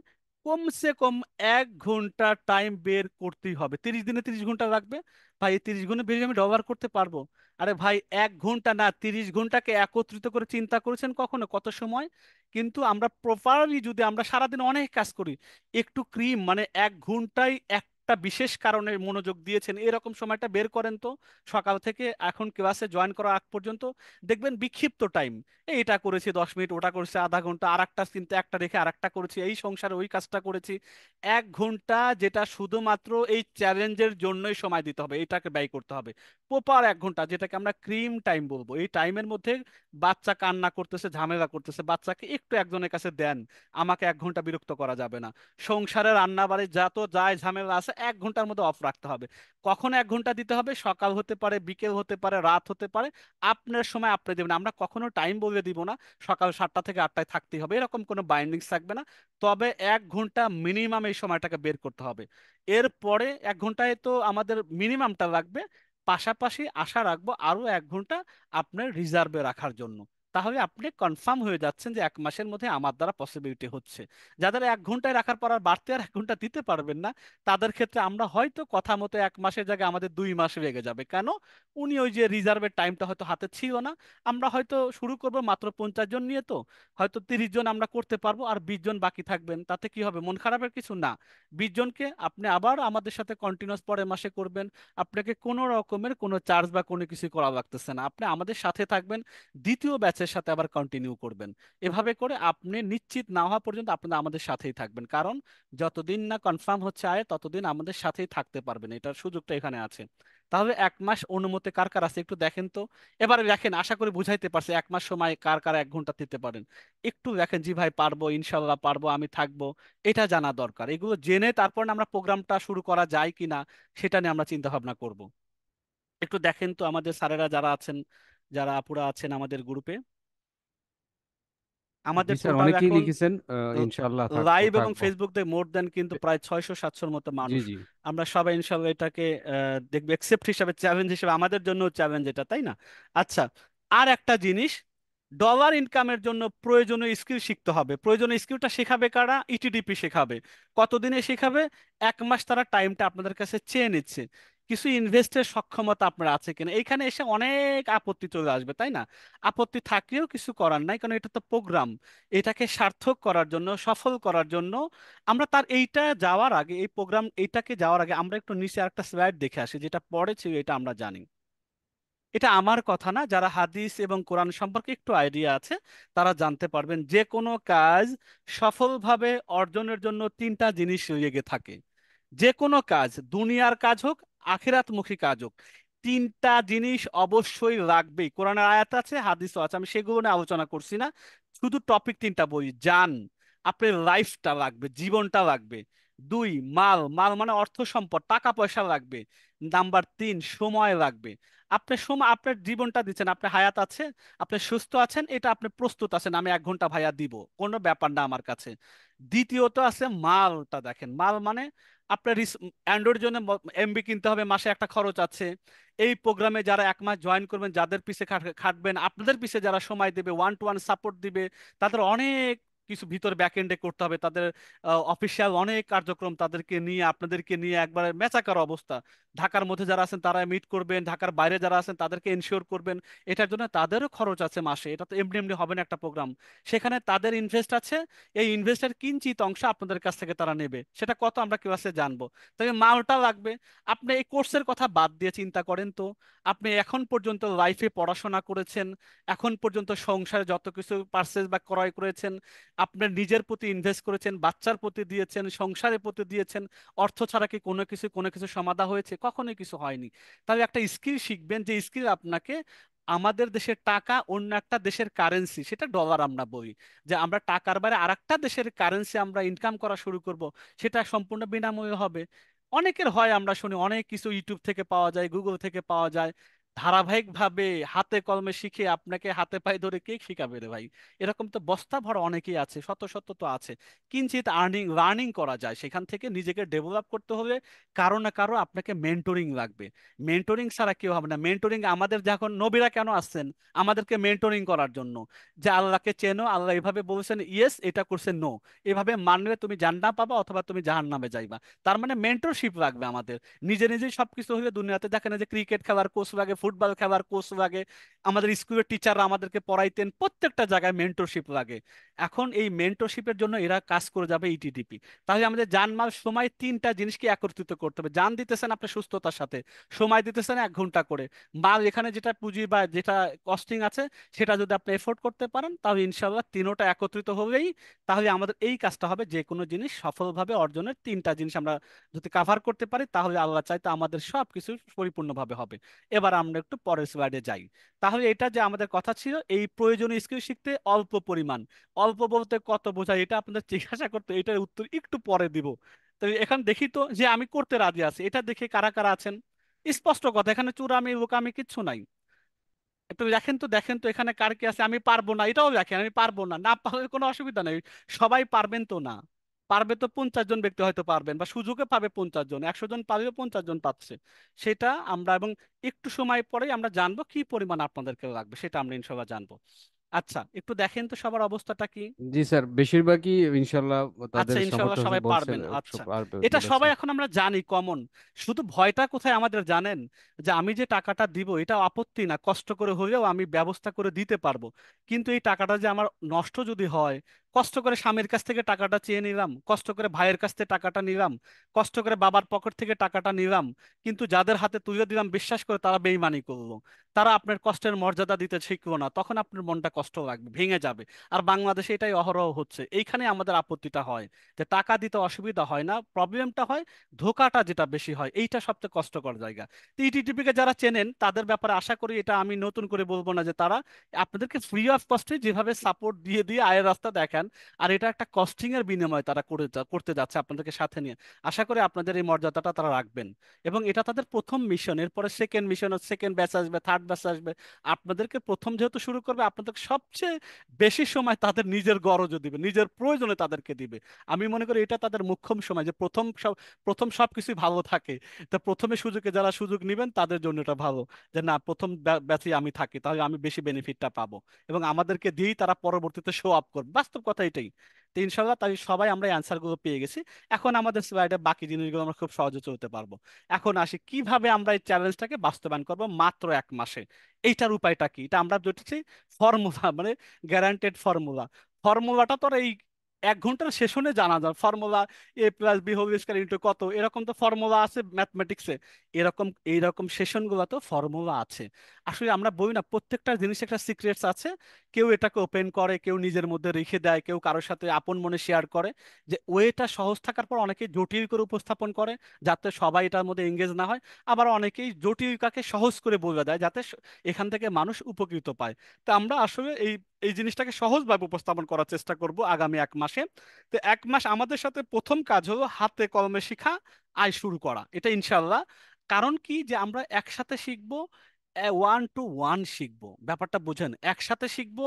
কমসে কম 1 ঘন্টা টাইম বের করতেই হবে। 30 দিনে 30 ঘন্টা লাগবে। ভাই এই 30 গুণে বেশি আমি ব্যবহার করতে পারবো? আরে ভাই 1 ঘন্টা না, 30 ঘন্টাকে একত্রিত করে চিন্তা করেছেন কখনো কত সময়? কিন্তু আমরা প্রপারলি যদি আমরা সারাদিন অনেক কাজ করি, একটু ক্রিম মানে 1 ঘন্টায় একটা বিশেষ কারণে মনোযোগ দিয়েছেন এরকম সময়টা বের করেন তো। সকাল থেকে এখন ক্লাসে জয়েন করার আগ পর্যন্ত দেখবেন বিক্ষিপ্ত টাইম, এটা করেছি 10 মিনিট, ওটা করেছি আধা ঘন্টা, আর একটা চিন্তা একটা রেখে আর একটা করেছি, এই সংসারে ওই কাজটা করেছি। 1 ঘন্টা যেটা শুধুমাত্র এই চ্যালেঞ্জের জন্যই সময় দিতে হবে, এটাকে ব্যয় করতে হবে। প্রপার 1 ঘন্টা যেটাকে আমরা ক্রিম টাইম বলবো। এই টাইমের মধ্যে বাচ্চা কান্না করতেছে, ঝামেলা করতেছে, বাচ্চাকে একটু একজনের কাছে দেন, আমাকে 1 ঘন্টা বিরক্ত করা যাবে না। সংসারে রান্না বাড়ি যত যায় ঝামেলা আছে 1 ঘন্টার মধ্যে অফ রাখতে হবে। কখন 1 ঘন্টা দিতে হবে? সকাল হতে পারে, বিকেল হতে পারে, রাত হতে পারে, আপনার সময় আপনি দেবেন। আমরা কখনো টাইম বলে দিব না সকাল 7টা থেকে 8টায় থাকতেই হবে, এরকম কোনো বাইন্ডিংস থাকবে না। তবে 1 ঘন্টা মিনিমাম এই সময়টাকে বের করতে হবে। এরপরে 1 ঘন্টায় তো আমাদের মিনিমামটা লাগবে, পাশাপাশি আশা রাখবো আরো 1 ঘন্টা আপনার রিজার্ভে রাখার জন্য। তাহলে আপনি কনফার্ম হয়ে যাচ্ছেন যে 1 মাসের মধ্যে আমার দ্বারা পসিবিলিটি হচ্ছে। যাদের 1 ঘন্টায় রাখার পর আর বাড়তে আর 1 ঘন্টা দিতে পারবেন না, তাদের ক্ষেত্রে আমরা হয়তো কথা মতো 1 মাসের জায়গায় আমাদের 2 মাস লেগে যাবে। কেন? উনি ওই যে রিজার্ভের টাইমটা হয়তো হাতে ছিল না। আমরা হয়তো শুরু করব মাত্র 50 জন নিয়ে, তো হয়তো 30 জন আমরা করতে পারবো, আর 20 জন বাকি থাকবেন, তাতে কি হবে? মন খারাপের কিছু না। 20 জনকে আপনি আবার আমাদের সাথে কন্টিনিউয়াস পরের মাসে করবেন। আপনাকে কোনো রকমের কোনো চার্জ বা কোনো কিছু করা লাগতেছে না, আপনি আমাদের সাথে থাকবেন, দ্বিতীয় ব্যাচের সাথে আবার কন্টিনিউ করবেন। এভাবে করে আপনি নিশ্চিত না হওয়া পর্যন্ত আপনারা আমাদের সাথেই থাকবেন, কারণ যতদিন না কনফার্ম হচ্ছে আয় ততদিন আমাদের সাথেই থাকতে পারবেন, এটার সুযোগটা এখানে আছে। তাহলে 1 মাস অনুমতি কার কার আছে একটু দেখেন তো। এবারে দেখেন, আশা করি বুঝাইতে পারছি 1 মাস সময় কার কার 1 ঘন্টা দিতে পারেন। একটু দেখেন, জি ভাই পারবো, ইনশাল্লাহ পারবো, আমি থাকবো, এটা জানা দরকার। এগুলো জেনে তারপর না আমরা প্রোগ্রামটা শুরু করা যায় কিনা সেটা নিয়ে আমরা চিন্তা ভাবনা করব। একটু দেখেন তো আমাদের স্যারেরা যারা আছেন, যারা আপুরা আছেন আমাদের গ্রুপে। জি আমাদের স্যার, টোটাল অনেকেই এখন লিখেছেন। ইনশাআল্লাহ থাকবো লাইভ এবং থাকবো। ফেসবুক দিয়ে মোর দেন কিন্তু প্রায় 600-700-র মতো জি মানুষ। জি। আমরা সবাই ইনশাল্লাহ এটাকে দেখবো একসেপ্ট হিসাবে, চ্যালেঞ্জ হিসেবে, আমাদের জন্য চ্যালেঞ্জ এটা, তাই না? আচ্ছা, আর একটা জিনিস, ডলার ইনকামের জন্য প্রয়োজনীয় স্কিল শিখতে হবে। প্রয়োজনীয় স্কিলটা শেখাবে কারা? ইটিডিপি শেখাবে। কতদিনে শেখাবে? 1 মাস তারা টাইমটা আপনাদের কাছে চেয়ে নিচ্ছে। কিছু ইনভেস্টের সক্ষমতা আপনার আছে কিনা? এখানে এসে অনেক আপত্তি চলে আসবে, তাই না? আপত্তি থাকলেও কিছু করার নাই, কারণ এটা তো প্রোগ্রাম। এটাকে সার্থক করার জন্য, সফল করার জন্য আমরা তার এইটা যাওয়ার আগে, এই প্রোগ্রাম এইটাকে যাওয়ার আগে আমরা একটু নিচে একটা স্লাইড দেখে আসি, যেটা পড়ে ছিল এটা আমরা জানি। এটা আমার কথা না, যারা হাদিস এবং কোরআন সম্পর্কে একটু আইডিয়া আছে তারা জানতে পারবেন, যে কোনো কাজ সফলভাবে অর্জনের জন্য 3টা জিনিস লেগে থাকে। যে কোনো কাজ, দুনিয়ার কাজ হোক, আখিরাতমুখী কাজ হোক, 3টা জিনিস অবশ্যই লাগবেই। কোরআনের আয়াত আছে, হাদিসও আছে, আমি সেগুলো নিয়ে আলোচনা করছি না। শুধু টপিক 3টা বলি। জান, আপনার লাইফটা লাগবে, জীবনটা লাগবে। 2, মাল, মাল মানে অর্থ সম্পদ, টাকা পয়সা লাগবে। নাম্বার 3, সময় লাগবে। আপনার সময়, আপনার জীবনটা দিচ্ছেন, আপনার হায়াত আছে, আপনি সুস্থ আছেন, এটা আপনি প্রস্তুত আছেন, আমি 1 ঘন্টা ভাইয়া দিব, কোনো ব্যাপার না আমার কাছে। দ্বিতীয়ত আছে মালটা। দেখেন, মাল মানে আপনার অ্যান্ড্রয়েড জন্য এমবি কিনতে হবে, মাসে একটা খরচ আছে। এই প্রোগ্রামে যারা 1 মাস জয়েন করবেন, যাদের পিছে খাটবেন, আপনাদের পিছে যারা সময় দেবে, ওয়ান টু ওয়ান সাপোর্ট দিবে, তাদের অনেক কিছু ভিতর ব্যাক এন্ডে করতে হবে, তাদের অফিসিয়াল অনেক কার্যক্রম তাদেরকে নিয়ে আপনাদেরকে নিয়ে একবারে মেচাকার অবস্থা। ঢাকার মধ্যে যারা আছেন তারা মিট করবেন, ঢাকার বাইরে যারা আছেন তাদেরকে এনশিওর করবেন। এটার জন্য তাদেরও খরচ আছে মাসে, এটা তো এমনি এমনি হবে না একটা প্রোগ্রাম। সেখানে তাদের ইনভেস্ট আছে, এই ইনভেস্টের কিঞ্চিত অংশ আপনাদের কাছ থেকে তারা নেবে, সেটা কত আমরা ক্লাসে জানবো। তবে মালটা লাগবে। আপনি এই কোর্সের কথা বাদ দিয়ে চিন্তা করেন তো, আপনি এখন পর্যন্ত লাইফে পড়াশোনা করেছেন, এখন পর্যন্ত সংসারে যত কিছু পারচেজ বা ক্রয় করেছেন, আপনার নিজের প্রতি ইনভেস্ট করেছেন, বাচ্চার প্রতি দিয়েছেন, সংসারের প্রতি দিয়েছেন, অর্থ ছাড়া কি কোনো কিছু সমাধা হয়েছে? কখনোই কিছু হয়নি। তাহলে একটা স্কিল শিখবেন, যে স্কিল আপনাকে, আমাদের দেশের টাকা অন্য একটা দেশের কারেন্সি, সেটা ডলার আমরা বলি, যে আমরা টাকার বাইরে আরেকটা দেশের কারেন্সি আমরা ইনকাম করা শুরু করব, সেটা সম্পূর্ণ বিনামূল্যে হবে। অনেকের হয়, আমরা শুনি অনেক কিছু ইউটিউব থেকে পাওয়া যায়, গুগল থেকে পাওয়া যায়। ধারাবাহিকভাবে হাতে কলমে শিখে আপনাকে হাতে পায়ে ধরে কে শিখাবে রে ভাই? এরকম তো বস্তা ভরা অনেকেই আছে, শত শত তো আছে। কিঞ্চিত লার্নিং করা যায় সেখান থেকে, নিজেকে ডেভেলপ করতে হলে কারো না কারো আপনাকে মেন্টরিং লাগবে। মেন্টরিং ছাড়া কেউ হবে না। মেন্টরিং আমাদের, যখন নবীরা কেন আসছেন? আমাদেরকে মেন্টরিং করার জন্য, যে আল্লাহকে চেনো, আল্লাহ এভাবে বলেছেন ইয়েস, এটা করছে নো, এভাবে মানলে তুমি জান্নাত পাবা অথবা তুমি জাহান্নামে যাইবা। তার মানে মেন্টরশিপ লাগবে আমাদের। নিজে নিজেই সবকিছু হলে দুনিয়াতে দেখেন, যে ক্রিকেট খেলার কোচ লাগে, ফুটবল খেলার কোচ লাগে, আমাদের স্কুলের টিচাররা আমাদেরকে পড়াইতেন, প্রত্যেকটা জায়গায় মেন্টরশিপ লাগে। এখন এই মেন্টরশিপের জন্য এরা কাজ করে যাবে ইটিডিপি। তাহলে আমাদের জানমাল সময় তিনটা জিনিসকে একত্রিত করতে হবে। জান দিতেছেন আপনি সুস্থতার সাথে, সময় দিতেছেন 1 ঘন্টা করে, মাল এখানে যেটা পুঁজি বা যেটা কস্টিং আছে সেটা যদি আপনি এফোর্ড করতে পারেন, তাহলে ইনশাল্লাহ তিনোটা একত্রিত হলেই, তাহলে আমাদের এই কাজটা হবে। যে কোনো জিনিস সফলভাবে অর্জনের তিনটা জিনিস আমরা যদি কাভার করতে পারি, তাহলে আল্লাহ চাইতে আমাদের সব কিছু পরিপূর্ণভাবে হবে। এবার আমরা একটু পরের স্লাইডে যাই। তাহলে এটা যে আমাদের কথা ছিল, এই প্রয়োজনীয় স্কিল শিখতে অল্প পরিমাণ, অল্প বলতে কত বোঝায় এটা আপনাদের জিজ্ঞাসা করতে, এটার উত্তর একটু পরে দিব। তো এখন দেখি তো যে আমি করতে রাজি আছি, এটা দেখে কারা কারা আছেন। স্পষ্ট কথা, এখানে চূড়ামি বোকামি কিচ্ছু নাই। একটু দেখেন তো এখানে কার কি আছে। আমি পারবো না এটাও দেখেন, আমি পারবো না, না পারলে কোনো অসুবিধা নেই। সবাই পারবেন তো না? পারবে তো 50 জন ব্যক্তি হয়তো পারবেন, বা সুযোগে পাবে 50 জন, 100 জন পাবেও 50 জন পাচ্ছে। সেটা আমরা, এবং একটু সময় পরেই আমরা জানবো কি পরিমাণ আপনাদেরকে লাগবে, সেটা আমরা ইনশাল্লাহ জানবো। আচ্ছা, একটু দেখেন তো সবার অবস্থাটা কি। জি স্যার, বেশিরভাগই ইনশাল্লাহ তাদের আচ্ছা, সামর্থ্য ইনশাল্লাহ আছে সবাই বলছে, পারবেন। সব আচ্ছা, পারবে এটা বলেছে। সবাই এখন আমরা জানি কমন। শুধু ভয়টা কোথায় আমাদের জানেন? যে আমি যে টাকাটা দিব এটা আপত্তি না, কষ্ট করে হলেও আমি ব্যবস্থা করে দিতে পারবো। কিন্তু এই টাকাটা যে আমার নষ্ট যদি হয়, কষ্ট করে স্বামীর কাছ থেকে টাকাটা চেয়ে নিলাম, কষ্ট করে ভাইয়ের কাছ থেকে টাকাটা নিলাম, কষ্ট করে বাবার পকেট থেকে টাকাটা নিলাম, কিন্তু যাদের হাতে তুলে দিলাম বিশ্বাস করে তারা বেইমানি করলো, তারা আপনার কষ্টের মর্যাদা দিতে শিখলো না, তখন আপনার মনটা কষ্ট লাগবে, ভেঙে যাবে। আর বাংলাদেশে এটাই অহরহ হচ্ছে, এইখানে আমাদের আপত্তিটা হয়। যে টাকা দিতে অসুবিধা হয় না, প্রবলেমটা হয় ধোঁকাটা যেটা বেশি হয়, এইটা সবচেয়ে কষ্টকর জায়গা। তো ইটিটিপি কে যারা চেনেন তাদের ব্যাপারে আশা করি এটা আমি নতুন করে বলবো না, যে তারা আপনাদেরকে ফ্রি অফ কস্টে যেভাবে সাপোর্ট দিয়ে দিয়ে আয়ের রাস্তা দেখান, আর এটা একটা কস্টিং এর বিনিময়ে তারা করতে যাচ্ছে আপনাদেরকে সাথে নিয়ে। আশা করি আপনাদের এই মর্যাদাটা তারা রাখবেন। এবং এটা তাদের প্রথম মিশন, এরপরে সেকেন্ড মিশন, সেকেন্ড ব্যাচ আসবে, থার্ড ব্যাচ আসবে। আপনাদেরকে প্রথম যেহেতু শুরু করবে, আপনাদেরকে সবচেয়ে বেশি সময় তাদের নিজের গরজও দিবে, নিজের প্রয়োজনে তাদেরকে দিবে। আমি মনে করি এটা তাদের মুখ্যম সময়, যে প্রথম সবকিছুই ভালো থাকে। তা প্রথমে সুযোগে যারা সুযোগ নেবেন তাদের জন্য এটা ভালো, যে না প্রথম ব্যাচে আমি থাকি, তাহলে আমি বেশি বেনিফিটটা পাবো, এবং আমাদেরকে দিয়েই তারা পরবর্তীতে শো আপ করবে। বাস্তব কথা এটাই। তো ইনশাল্লাহ তাই সবাই আমরা অ্যান্সার গুলো পেয়ে গেছি। এখন আমাদের স্লাইডে বাকি জিনিসগুলো আমরা খুব সহজে চলতে পারবো। এখন আসি কিভাবে আমরা এই চ্যালেঞ্জটাকে বাস্তবায়ন করব মাত্র 1 মাসে। এইটার উপায়টা কি? এটা আমরা যেটি ফর্মুলা, মানে গ্যারান্টেড ফর্মুলা। ফর্মুলাটা তো আর এই 1 ঘন্টার সেশনে জানা যায়। Formula A+B whole square into কত, এরকম তো ফর্মুলা আছে ম্যাথমেটিক্সে। এইরকম সেশনগুলো তো ফর্মুলা আছে। আসলে আমরা বলি না, প্রত্যেকটা জিনিস একটা সিক্রেটস আছে। কেউ এটাকে ওপেন করে, কেউ নিজের মধ্যে রেখে দেয়, কেউ কারোর সাথে আপন মনে শেয়ার করে। যে ওয়েটা সহজ থাকার পর অনেকে জটিল করে উপস্থাপন করে, যাতে সবাই এটার মধ্যে এঙ্গেজ না হয়। আবার অনেকেই জটিলটাকে সহজ করে বলে দেয়, যাতে এখান থেকে মানুষ উপকৃত পায়। তা আমরা আসলে এই এই জিনিসটাকে সহজভাবে উপস্থাপন করার চেষ্টা করব আগামী 1 মাসে। তো 1 মাস আমাদের সাথে প্রথম কাজ হলো হাতে কলমে শেখা, আয় শুরু করা, এটা ইনশাল্লাহ। কারণ কি, যে আমরা একসাথে শিখবো, 1 to 1 শিখবো, ব্যাপারটা বুঝেন, একসাথে শিখবো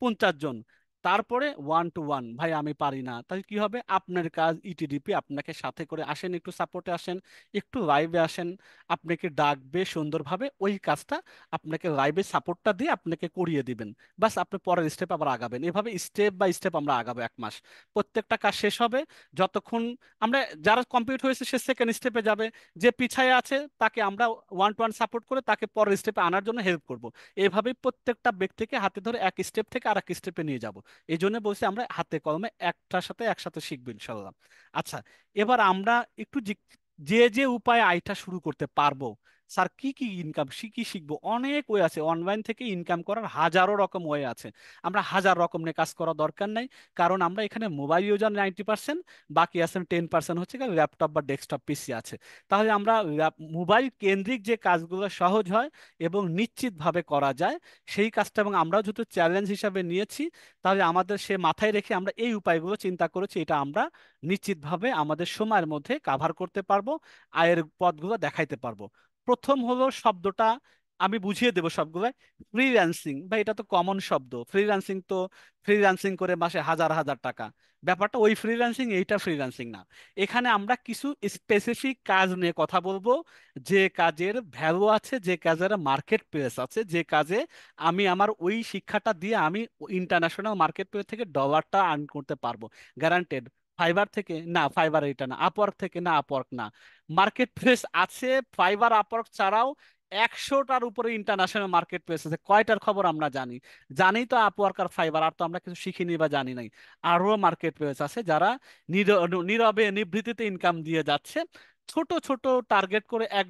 50 জন। তারপরে ওয়ান টু ওয়ান, ভাই আমি পারি না, তাই কি হবে, আপনার কাজ ইটিডিপি আপনাকে সাথে করে আসেন, একটু সাপোর্টে আসেন, একটু লাইভে আসেন, আপনাকে ডাকবে সুন্দরভাবে, ওই কাজটা আপনাকে লাইভে সাপোর্টটা দিয়ে আপনাকে করিয়ে দিবেন। বাস আপনি পরের স্টেপ আবার আগাবেন, এভাবে স্টেপ বাই স্টেপ আমরা আগাবো 1 মাস। প্রত্যেকটা কাজ শেষ হবে যতক্ষণ আমরা, যারা কমপ্লিট হয়েছে সে সেকেন্ড স্টেপে যাবে, যে পিছায় আছে তাকে আমরা ওয়ান টু ওয়ান সাপোর্ট করে তাকে পরের স্টেপে আনার জন্য হেল্প করব। এভাবেই প্রত্যেকটা ব্যক্তিকে হাতে ধরে এক স্টেপ থেকে আর এক স্টেপে নিয়ে যাব। এই জন্য বলছি আমরা হাতে কলমে একটার সাথে একসাথে শিখবো ইনশাল্লাহ। আচ্ছা, এবার আমরা একটু যে যে উপায়ে আয়টা শুরু করতে পারবো, স্যার কি কি ইনকাম কি শিখবো, অনেক ওয়ে আছে, অনলাইন থেকে ইনকাম করার হাজারো রকম ওয়ে আছে। আমরা হাজার রকম নিয়ে কাজ করা দরকার নাই, কারণ আমরা এখানে মোবাইল ইউজার 90%, বাকি আছেন 10% হচ্ছে ল্যাপটপ বা ডেস্কটপ পিসি আছে। তাহলে আমরা মোবাইল কেন্দ্রিক যে কাজগুলো সহজ হয় এবং নিশ্চিতভাবে করা যায় সেই কাজটা, এবং আমরাও যেহেতু চ্যালেঞ্জ হিসাবে নিয়েছি, তাহলে আমাদের সে মাথায় রেখে আমরা এই উপায়গুলো চিন্তা করেছি, এটা আমরা নিশ্চিতভাবে আমাদের সময়ের মধ্যে কাভার করতে পারবো, আয়ের পথগুলো দেখাইতে পারবো। প্রথম হলো শব্দটা আমি বুঝিয়ে দেবো সবগুলো, ফ্রিল্যান্সিং। ভাই এটা তো কমন শব্দ, ফ্রিল্যান্সিং তো ফ্রিল্যান্সিং করে মাসে হাজার হাজার টাকা, ব্যাপারটা ওই ফ্রিল্যান্সিং, এইটা ফ্রিল্যান্সিং না। এখানে আমরা কিছু স্পেসিফিক কাজ নিয়ে কথা বলবো, যে কাজের ভ্যালু আছে, যে কাজের মার্কেট প্লেস আছে, যে কাজে আমি আমার ওই শিক্ষাটা দিয়ে আমি ইন্টারন্যাশনাল মার্কেট প্লেস থেকে ডলারটা আর্ন করতে পারবো, গ্যারান্টেড। ফাইবার থেকে না, ফাইবার এটা না, আপওয়ার্ক থেকে না, আপওয়ার্ক না। মার্কেট প্লেস আছে ফাইবার আপওয়ার্ক ছাড়াও 100টার উপরে ইন্টারন্যাশনাল মার্কেট প্লেস আছে, কয়টার খবর আমরা জানি? জানি তো আপওয়ার্ক আর ফাইবার, আর তো আমরা কিছু শিখিনি বা জানি নাই। আরো মার্কেট প্লেস আছে যারা নীরবে নিভৃতিতে ইনকাম দিয়ে যাচ্ছে, ছোট ছোট টার্গেট করে $1,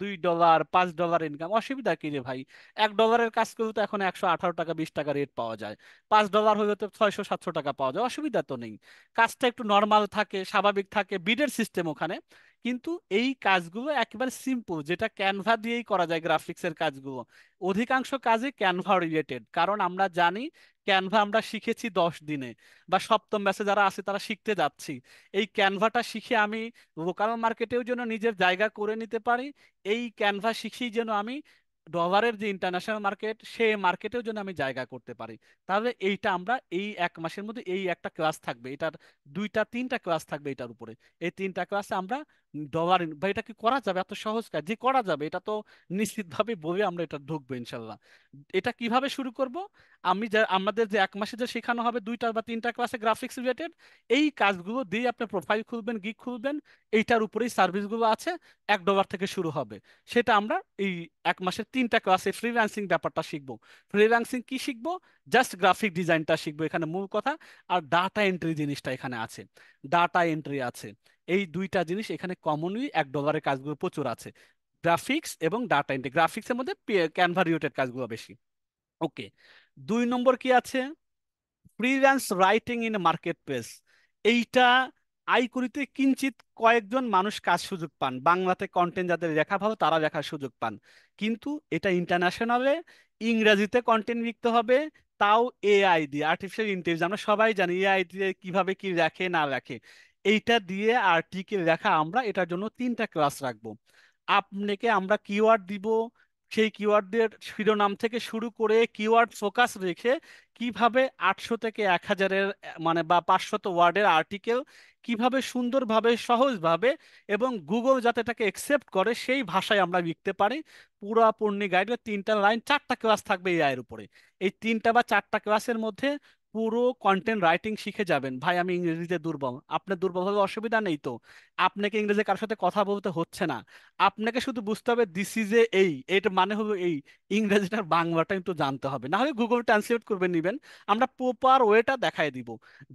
$2, $5 ইনকাম। অসুবিধা কি রে ভাই, $1 কাজ করলে তো এখন 118 টাকা 20 টাকা রেট পাওয়া যায়, $5 হলে তো 600-700 টাকা পাওয়া যায়, অসুবিধা তো নেই। কাজটা একটু নর্মাল থাকে, স্বাভাবিক থাকে, বিডের সিস্টেম ওখানে। কিন্তু এই কাজগুলো একেবারে সিম্পল, যেটা ক্যানভা দিয়েই করা যায়, গ্রাফিক্সের কাজগুলো অধিকাংশ কাজই ক্যানভা রিলেটেড, কারণ আমরা জানি ক্যানভা আমরা শিখেছি 10 দিনে, বা সপ্তম ব্যাচে যারা আছে তারা শিখতে যাচ্ছি। এই ক্যানভাটা শিখে আমি লোকাল মার্কেটেও যেন নিজের জায়গা করে নিতে পারি, এই ক্যানভা শিখেই যেন আমি ডলারের যে ইন্টারন্যাশনাল মার্কেট সে মার্কেটেও যেন আমি জায়গা করতে পারি। তাহলে এইটা আমরা এই 1 মাসের মধ্যে এই একটা ক্লাস থাকবে, এটার 2-3টা ক্লাস থাকবে এটার উপরে। এই 3টা ক্লাসে আমরা ডলার বা এটা কি করা যাবে, এত সহজ কাজ যে করা যাবে, এটা তো নিশ্চিতভাবে বলে আমরা এটা ঢুকবো ইনশাল্লাহ। এটা কিভাবে শুরু করব, আমি যা আমাদের যে 1 মাসে যে শেখানো হবে 2টা বা 3টা ক্লাসে গ্রাফিক্স রিলেটেড, এই কাজগুলো দিয়ে আপনি প্রোফাইল খুলবেন, গিগ খুলবেন, এইটার উপরেই সার্ভিসগুলো আছে, $1 থেকে শুরু হবে। সেটা আমরা এই 1 মাসের 3টা ক্লাসে ফ্রিল্যান্সিং ব্যাপারটা শিখবো। ফ্রিল্যান্সিং কি শিখবো, জাস্ট গ্রাফিক ডিজাইনটা শিখবো এখানে মূল কথা। আর ডাটা এন্ট্রি জিনিসটা এখানে আছে, ডাটা এন্ট্রি আছে, এই 2টা জিনিস এখানে কমনলি $1 কাজগুলো প্রচুর আছে, গ্রাফিক্স এবং ডাটা এন্ট্রি। গ্রাফিক্সের মধ্যে ক্যানভা রিলেটেড কাজগুলো বেশি। ওকে, 2 নম্বর কি আছে, freelance writing in market place. এইটা আয় করিতে কিঞ্চিত কয়েকজন মানুষ কাজ সুযোগ পান, বাংলাতে কন্টেন্ট যাদের লেখা ভালো তারা লেখার সুযোগ পান, কিন্তু এটা ইন্টারন্যাশনালে ইংরেজিতে কন্টেন্ট লিখতে হবে, তাও এআই দিয়ে, আর্টিফিশিয়াল ইন্টেলিজেন্স। আমরা সবাই জানি এআই দিয়ে কিভাবে কি লেখে না লেখে, এইটা দিয়ে আর্টিকেল লেখা। আমরা এটার জন্য 3টা ক্লাস রাখবো। আপনাকে আমরা কিওয়ার্ড দিব, সেই কিওয়ার্ডের শিরোনাম থেকে শুরু করে কিওয়ার্ড ফোকাস রেখে কিভাবে 800 থেকে 1000-এর মানে বা 500 ওয়ার্ডের আর্টিকেল কিভাবে সুন্দরভাবে সহজভাবে এবং গুগল যাতে এটাকে একসেপ্ট করে সেই ভাষায় আমরা লিখতে পারি, পুরোপুরি গাইডের 3টা লাইন, 4টা ক্লাস থাকবে এআই এর উপরে। এই 3টা বা 4টা ক্লাসের মধ্যে পুরো কন্টেন্ট রাইটিং শিখে যাবেন। ভাই আমি ইংরেজিতে দুর্বল, আপনার দুর্বল হলে অসুবিধা নেই তো, আপনাকে ইংরেজি কারোর সাথে কথা বলতে হচ্ছে না, আপনাকে শুধু বুঝতে হবে দিস ইজ এ এই, এর মানে হলো এই, ইংরেজিটার বাংলাটা একটু জানতে হবে, না হলে গুগল ট্রান্সলেট করবে নিবেন। আমরা প্রপার ওয়েটা দেখাই দিব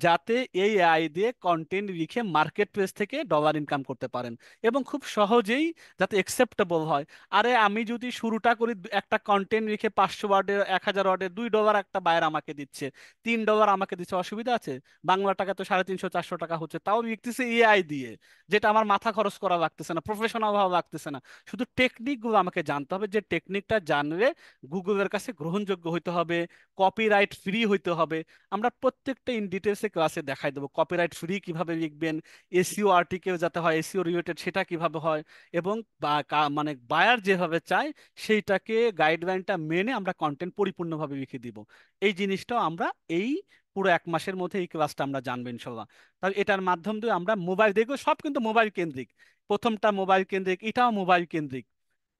যাতে এই এআই দিয়ে কন্টেন্ট লিখে মার্কেট প্লেস থেকে ডলার ইনকাম করতে পারেন, এবং খুব সহজেই যাতে একসেপ্টেবল হয়। আরে আমি যদি শুরুটা করি একটা কন্টেন্ট লিখে 500 ওয়ার্ডের, 1000 ওয়ার্ডের, $2 একটা বায়ার আমাকে দিচ্ছে, $3 আমাকে দিচ্ছে, অসুবিধা আছে? বাংলা টাকা তো 350-400 টাকা হচ্ছে, তাও লিখতেছে এআই দিয়ে, যেটা আমার মাথা খরচ করা লাগতেছে না, প্রফেশনাল ভাবে লাগতেছে না। শুধু টেকনিক গুলো আমাকে জানতে হবে, যে টেকনিকটা জানলে গুগলের কাছে গ্রহণযোগ্য হইতে হবে, কপিরাইট ফ্রি হইতে হবে। আমরা প্রত্যেকটা ইন ডিটেলসে ক্লাসে দেখাই দেবো কপিরাইট ফ্রি কিভাবে লিখবেন, এসইও আর্টিকেল যাতে হয় এসইও রিলেটেড সেটা কিভাবে হয়, এবং মানে বায়ার যেভাবে চায় সেইটাকে গাইডলাইনটা মেনে আমরা কন্টেন্ট পরিপূর্ণভাবে লিখে দিব। এই জিনিসটাও আমরা এই পুরো 1 মাসের মধ্যে এই ক্লাসটা আমরা জানবো ইনশাল্লাহ। তাহলে এটার মাধ্যম দিয়ে আমরা মোবাইল দেখবো, সব কিন্তু মোবাইল কেন্দ্রিক। প্রথমটা মোবাইল কেন্দ্রিক, এটাও মোবাইল কেন্দ্রিক।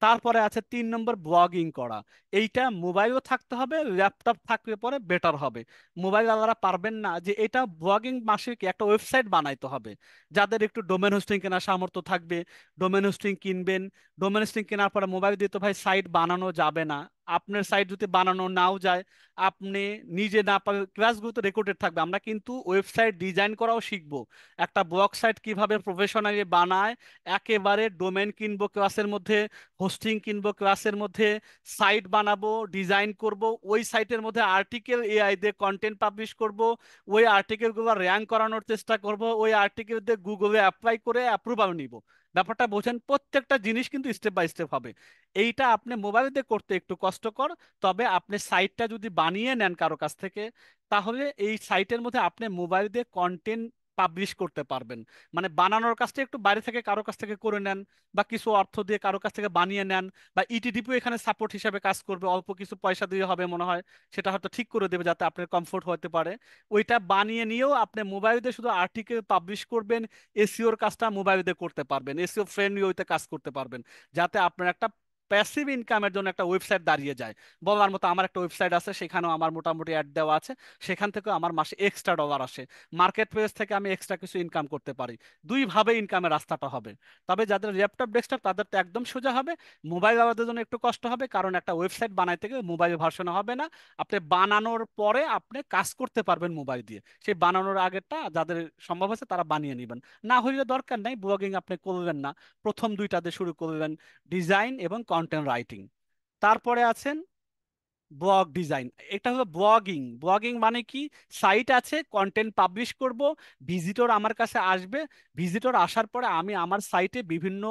তারপরে আছে 3 নম্বর ব্লগিং করা। এইটা মোবাইলও থাকতে হবে, ল্যাপটপ থাকলে পরে বেটার হবে। মোবাইল আলারা পারবেন না যে এটা ব্লগিং মাসিক একটা ওয়েবসাইট বানাইতে হবে। যাদের একটু ডোমেন হোস্টিং কেনার সামর্থ্য থাকবে ডোমেন হোস্টিং কিনবেন। ডোমেন হোস্টিং কেনার পরে মোবাইল দিয়ে তো ভাই সাইট বানানো যাবে না। আপনার সাইট যদি বানানো নাও যায়, আপনি নিজে না পারলে ক্লাসগুলো তো রেকর্ডেড থাকবে। আমরা কিন্তু ওয়েবসাইট ডিজাইন করাও শিখবো, একটা ব্লগ সাইট কিভাবে প্রফেশনালি বানায়। একেবারে ডোমেন কিনবো ক্লাসের মধ্যে, হোস্টিং কিনবো ক্লাসের মধ্যে, সাইট বানাবো, ডিজাইন করব, ওই সাইটের মধ্যে আর্টিকেল এআই দিয়ে কন্টেন্ট পাবলিশ করব, ওই আর্টিকেলগুলো র্যাঙ্ক করানোর চেষ্টা করব, ওই আর্টিকেল দিয়ে গুগলে অ্যাপ্লাই করে অ্যাপ্রুভাল নিব। ব্যাপারটা বোঝেন, প্রত্যেকটা জিনিস কিন্তু স্টেপ বাই স্টেপ হবে। এইটা আপনি মোবাইল দিয়ে করতে একটু কষ্টকর, তবে আপনি সাইটটা যদি বানিয়ে নেন কারো কাছ থেকে, তাহলে এই সাইটের মধ্যে আপনি মোবাইল দিয়ে কন্টেন্ট পাবলিশ করতে পারবেন। মানে বানানোর কাজটা একটু বাইরে থেকে কারো কাছ থেকে করে নেন, বা কিছু অর্থ দিয়ে কারো কাছ থেকে বানিয়ে নেন, বা ইটিডিপিও এখানে সাপোর্ট হিসেবে কাজ করবে, অল্প কিছু পয়সা দিয়ে হবে মনে হয়, সেটা হয়তো ঠিক করে দেবে যাতে আপনার কমফোর্ট হতে পারে। ওইটা বানিয়ে নিয়েও আপনি মোবাইল দিয়ে শুধু আর্টিকেল পাবলিশ করবেন, এসইওর কাজটা মোবাইল দিয়ে করতে পারবেন, এসইও ফ্রেন্ডলি ওইতে কাজ করতে পারবেন, যাতে আপনার একটা প্যাসিভ ইনকামের জন্য একটা ওয়েবসাইট দাঁড়িয়ে যায়। বলার মতো আমার একটা ওয়েবসাইট আছে, সেখানেও আমার মোটামুটি অ্যাড দেওয়া আছে, সেখান থেকেও আমার মাসে এক্সট্রা ডলার আসে। মার্কেট প্লেস থেকে আমি এক্সট্রা কিছু ইনকাম করতে পারি। দুইভাবে ইনকামের রাস্তাটা হবে। তবে যাদের ল্যাপটপ ডেস্কটপ তাদের তো একদম সোজা হবে। মোবাইল আলাদের জন্য একটু কষ্ট হবে, কারণ একটা ওয়েবসাইট বানাইতে গেলে মোবাইল ভার্সনে হবে না। আপনি বানানোর পরে আপনি কাজ করতে পারবেন মোবাইল দিয়ে, সেই বানানোর আগেরটা যাদের সম্ভব আছে তারা বানিয়ে নেবেন। না হইলে দরকার নাই, ব্লগিং আপনি করবেন না, প্রথম দুইটা দিয়ে শুরু করবেন, ডিজাইন এবং কন্টেন্ট রাইটিং। তারপরে আছেন ব্লগ ডিজাইন। এটা হলো ব্লগিং। ব্লগিং মানে কি, সাইট আছে, কন্টেন্ট পাবলিশ করব, ভিজিটর আমার কাছে আসবে, ভিজিটর আসার পরে আমি আমার সাইটে বিভিন্ন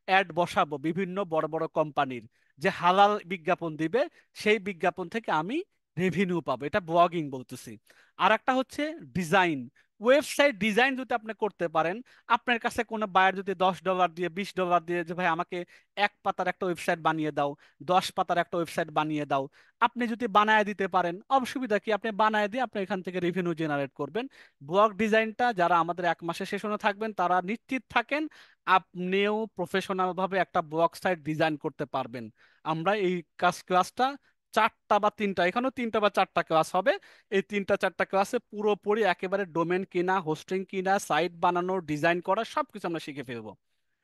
অ্যাড বসাবো বিভিন্ন বড় বড় কোম্পানির, যে হালাল বিজ্ঞাপন দিবে, সেই বিজ্ঞাপন থেকে আমি রেভিনিউ পাবো, এটা ব্লগিং বলতেছি। আর একটা হচ্ছে ডিজাইন। ওয়েবসাইট ডিজাইন যদি আপনি করতে পারেন, আপনার কাছে কোনো বায়ার যদি $10 দিয়ে $20 দিয়ে যে ভাই আমাকে 1 পাতার একটা ওয়েবসাইট বানিয়ে দাও, 10 পাতার একটা ওয়েবসাইট বানিয়ে দাও, আপনি যদি বানায় দিতে পারেন, অসুবিধা কি, আপনি বানায় দিয়ে আপনি এখান থেকে রেভিনিউ জেনারেট করবেন। ব্লগ ডিজাইনটা যারা আমাদের 1 মাসের সেশনে থাকবেন তারা নিশ্চিত থাকেন আপনিও প্রফেশনাল ভাবে একটা ব্লগ সাইট ডিজাইন করতে পারবেন। আমরা এই ক্লাসটা 4টা বা 3টা, এখানেও 3টা বা 4টা ক্লাস হবে। এই 3টা 4টা ক্লাসে পুরোপুরি একেবারে ডোমেন কিনা, হোস্টিং কিনা, সাইট বানানো, ডিজাইন করা সবকিছু আমরা শিখে ফেলবো।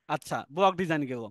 আচ্ছা, ব্লগ ডিজাইন গেল।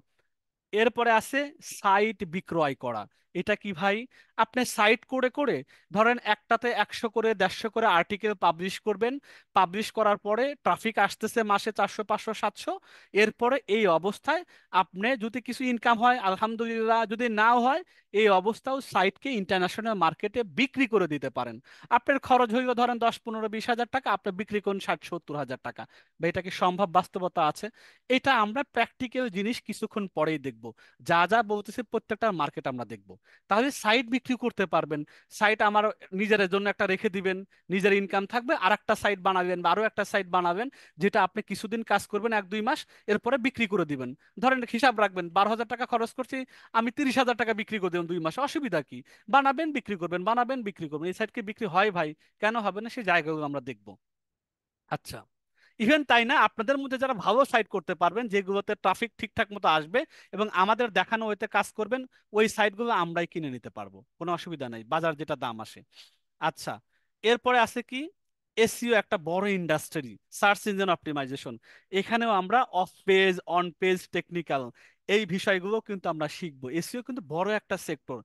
এরপরে আছে সাইট বিক্রয় করা। এটা কি ভাই, আপনি সাইট করে করে ধরেন একটাতে 100 করে 150 করে আর্টিকেল পাবলিশ করবেন। পাবলিশ করার পরে ট্রাফিক আসতেছে মাসে 400 500 700। এরপরে এই অবস্থায় আপনি যদি কিছু ইনকাম হয় আলহামদুলিল্লাহ, যদি নাও হয় এই অবস্থাও সাইটকে ইন্টারন্যাশনাল মার্কেটে বিক্রি করে দিতে পারেন। আপনার খরচ হইল ধরেন 10 15 20 হাজার টাকা, আপনি বিক্রি করুন 60 70 হাজার টাকা। বা এটা কি সম্ভব, বাস্তবতা আছে। এটা আমরা প্র্যাকটিক্যাল জিনিস কিছুক্ষণ পরেই দেখব। যা যা বলতেছি প্রত্যেকটা মার্কেট আমরা দেখব। তাহলে সাইট বিক্রি করতে পারবেন। সাইট আমার নিজের জন্য একটা রেখে দিবেন, নিজের ইনকাম থাকবে, আর একটা সাইট বানাবেন বা আরো একটা সাইট বানাবেন, যেটা আপনি কিছুদিন কাজ করবেন 1 2 মাস, এরপরে বিক্রি করে দিবেন। ধরেন হিসাব রাখবেন 12,000 টাকা খরচ করছি, আমি 30,000 টাকা বিক্রি করে দেবেন 2 মাসে, অসুবিধা কি। বানাবেন বিক্রি করবেন, বানাবেন বিক্রি করবেন, এই সাইট কি বিক্রি হয় ভাই? কেন হবে না, সেই জায়গাগুলো আমরা দেখব। আচ্ছা, ইভেন তাই না, আপনাদের মধ্যে যারা ভালো সাইট করতে পারবেন, যেগুলোতে ট্রাফিক ঠিকঠাক মতো আসবে এবং আমাদের দেখানো ওইতে কাজ করবেন, ওই সাইটগুলো আমরাই কিনে নিতে পারবো, কোনো অসুবিধা নাই, বাজার যেটা দাম আসে। আচ্ছা, এরপরে আছে কি, এসইও একটা বড় ইন্ডাস্ট্রি, সার্চ ইঞ্জিন অপটিমাইজেশন। এখানেও আমরা off page, on page, technical এই বিষয়গুলো কিন্তু আমরা শিখবো। এসইও কিন্তু বড় একটা সেক্টর।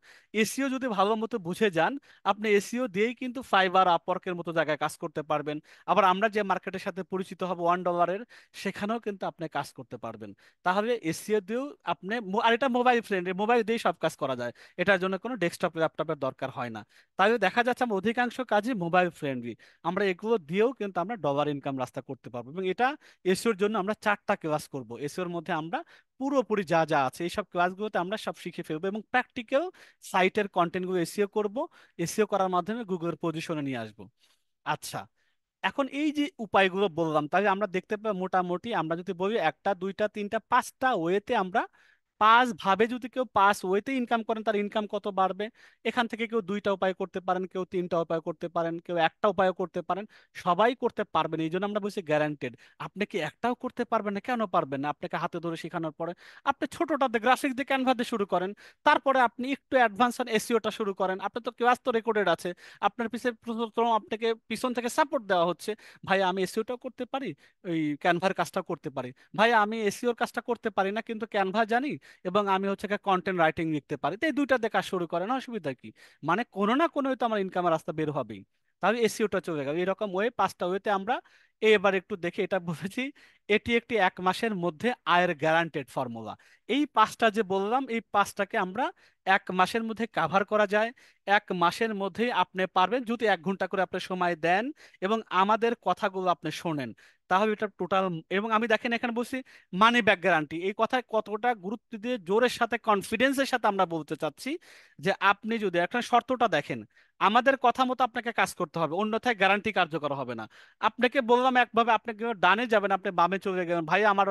এসইও যদি ভালো মতো বুঝে যান, আপনি এসইও দিয়েই কিন্তু ফাইবার, আপওয়ার্কের মতো জায়গায় কাজ করতে পারবেন। আবার আমরা যে মার্কেটের সাথে পরিচিত হব $1, সেখানেও কিন্তু আপনি কাজ করতে পারবেন। তাহলে এসইও দিয়েও আপনি আর এটা মোবাইল ফ্রেন্ডলি, মোবাইল দিয়েই সব কাজ করা যায়, এটার জন্য কোনো ডেস্কটপ ল্যাপটপের দরকার হয় না। তাই দেখা যাচ্ছে আমরা অধিকাংশ কাজই মোবাইল ফ্রেন্ডলি। আমরা এগুলো দিয়েও কিন্তু আমরা ডলার ইনকাম রাস্তা করতে পারবো। এবং এটা এসিওর জন্য আমরা 4টা ক্লাস করব। এসিওর মধ্যে আমরা পুরোপুরি যা যা আছে এইসব ক্লাসগুলোতে আমরা সব শিখে ফেলবো, এবং প্র্যাকটিক্যাল সাইটের কন্টেন্টগুলো এসইও করব, এসইও করার মাধ্যমে গুগলের পজিশনে নিয়ে আসবো। আচ্ছা, এখন এই যে উপায়গুলো বললাম, তাহলে আমরা দেখতে পাই মোটামুটি আমরা যদি বলি একটা দুইটা তিনটা পাঁচটা ওয়েতে আমরা পাঁচ ভাবে যদি কেউ পাঁচ ওয়েতে ইনকাম করেন তার ইনকাম কত বাড়বে। এখান থেকে কেউ দুইটা উপায় করতে পারেন, কেউ তিনটা উপায় করতে পারেন, কেউ একটা উপায় করতে পারেন। সবাই করতে পারবেন, এই জন্য আমরা বলছি গ্যারান্টেড। আপনি কি একটাও করতে পারবেন না? কেন পারবেন না? আপনাকে হাতে ধরে শেখানোর পরে আপনি ছোটটাতে গ্রাফিক্স দিয়ে ক্যানভা দিয়ে শুরু করেন, তারপরে আপনি একটু অ্যাডভান্স হন, এসইওটা শুরু করেন। আপনার তো ক্লাস তো রেকর্ডেড আছে, আপনার পিছনে প্রথম আপনাকে পিছন থেকে সাপোর্ট দেওয়া হচ্ছে। ভাই আমি এসইওটাও করতে পারি, ওই ক্যানভার কাজটাও করতে পারি। ভাই আমি এসইওর কাজটা করতে পারি না কিন্তু ক্যানভা জানি, এবং আমি হচ্ছে কন্টেন্ট রাইটিং লিখতে পারি, তো এই দুইটা দিয়ে কাজ শুরু করেন, অসুবিধা কি? মানে কোনো না কোনো তো আমার ইনকামের রাস্তা বের হবেই। তাহলে এসইওটা চলে গেল। এরকম ওয়ে পাঁচটা ওয়েতে আমরা এবার একটু দেখে এটা বলেছি, এটি একটি এক মাসের মধ্যে আয়ের গ্যারান্টেড ফর্মুলা। এই পাঁচটা যে বললাম, এই পাঁচটাকে আমরা এক মাসের মধ্যে কাভার করা যায়। এক মাসের মধ্যেই আপনি পারবেন যদি 1 ঘন্টা করে আপনি সময় দেন এবং আমাদের কথাগুলো আপনি শোনেন, তাহলে এটা টোটাল। এবং আমি দেখেন এখানে বলছি মানি ব্যাক গ্যারান্টি, এই কথায় কতটা গুরুত্ব দিয়ে জোরের সাথে কনফিডেন্সের সাথে আমরা বলতে চাচ্ছি যে আপনি যদি একটা শর্তটা দেখেন, আমাদের কথা মতো আপনাকে কাজ করতে হবে, অন্যথায় গ্যারান্টি কার্যকর হবে না। আপনাকে বললাম একভাবে, আপনি ডানে যাবেন, আপনি বামে চলে গেলেন, ভাই আমার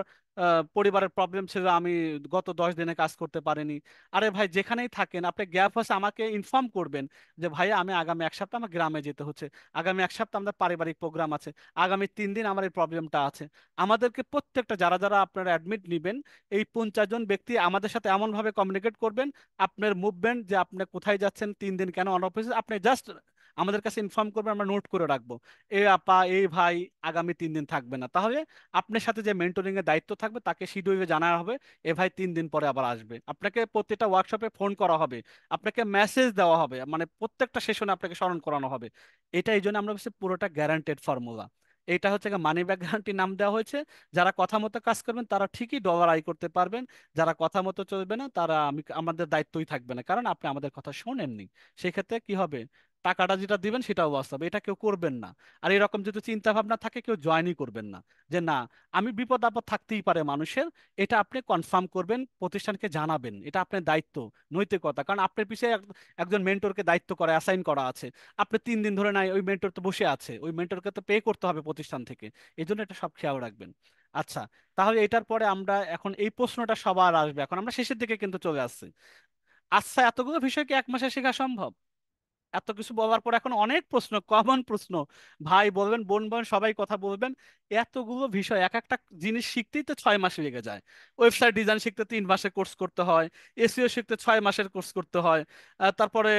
পরিবারের প্রবলেম ছিল, আমি গত 10 দিনে কাজ করতে পারিনি। আরে ভাই যেখানেই থাকেন আপনি গ্যাপ আছে আমাকে ইনফর্ম করবেন যে ভাই আমি আগামী 1 সপ্তাহ আমার গ্রামে যেতে হচ্ছে, আগামী 1 সপ্তাহ আমাদের পারিবারিক প্রোগ্রাম আছে, আগামী 3 দিন আমার এই প্রবলেমটা আছে। আমাদেরকে প্রত্যেকটা যারা যারা আপনারা অ্যাডমিট নেবেন, এই 50 জন ব্যক্তি আমাদের সাথে এমনভাবে কমিউনিকেট করবেন, আপনার মুভমেন্ট যে আপনি কোথায় যাচ্ছেন, 3 দিন কেন অনঅফিস, আপনি জাস্ট আমাদের কাছে ইনফর্ম করবেন, আমরা নোট করে রাখবো। এই আপা এই ভাই আগামী 3 দিন থাকবে না, তাহলে আপনার সাথে যে মেন্টরিং এর দায়িত্ব থাকবে তাকে শিডিউলে জানানো হবে, এ ভাই 3 দিন পরে আবার আসবে। আপনাকে প্রত্যেকটা ওয়ার্কশপে ফোন করা হবে, আপনাকে মেসেজ দেওয়া হবে, মানে প্রত্যেকটা সেশনে আপনাকে স্মরণ করানো হবে। এটা এই জন্য আমরা বলছি পুরোটা গ্যারান্টেড ফর্মুলা। এটা হচ্ছে মানি ব্যাক গ্যারান্টি নাম দেওয়া হয়েছে। যারা কথা মতো কাজ করবেন তারা ঠিকই ডলার আয় করতে পারবেন, যারা কথা মতো চলবে না তারা আমাদের দায়িত্বই থাকবে না, কারণ আপনি আমাদের কথা শোনেননি। সেক্ষেত্রে কি হবে, টাকাটা যেটা দিবেন সেটাও লস হবে, এটা কেউ করবেন না। আর এরকম যদি চিন্তা ভাবনা থাকে কেউ জয়েনই করবেন না, যে না আমি বিপদ আপদ থাকতেই পারে মানুষের, এটা আপনি কনফার্ম করবেন, প্রতিষ্ঠানকে জানাবেন, এটা আপনার দায়িত্ব, নৈতিকতা। কারণ আপনার পিছিয়ে একজন মেন্টরকে দায়িত্ব করা অ্যাসাইন করা আছে, আপনি 3 দিন ধরে নাই, ওই মেন্টর তো বসে আছে, ওই মেন্টরকে তো পে করতে হবে প্রতিষ্ঠান থেকে। এই জন্য এটা সব খেয়াল রাখবেন। আচ্ছা, তাহলে এটার পরে আমরা এখন এই প্রশ্নটা সবার আসবে, এখন আমরা শেষের দিকে কিন্তু চলে আসছি। আচ্ছা, এতগুলো বিষয় কি 1 মাসে শেখা সম্ভব? এত কিছু বলার পর এখন অনেক প্রশ্ন, কমন প্রশ্ন, ভাই বলবেন, বোন বোন সবাই কথা বলবেন, এতগুলো বিষয় এক একটা জিনিস শিখতেই তো 6 মাস লেগে যায়। ওয়েবসাইট ডিজাইন শিখতে 3 মাসের কোর্স করতে হয়, এসইও শিখতে 6 মাসের কোর্স করতে হয়, তারপরে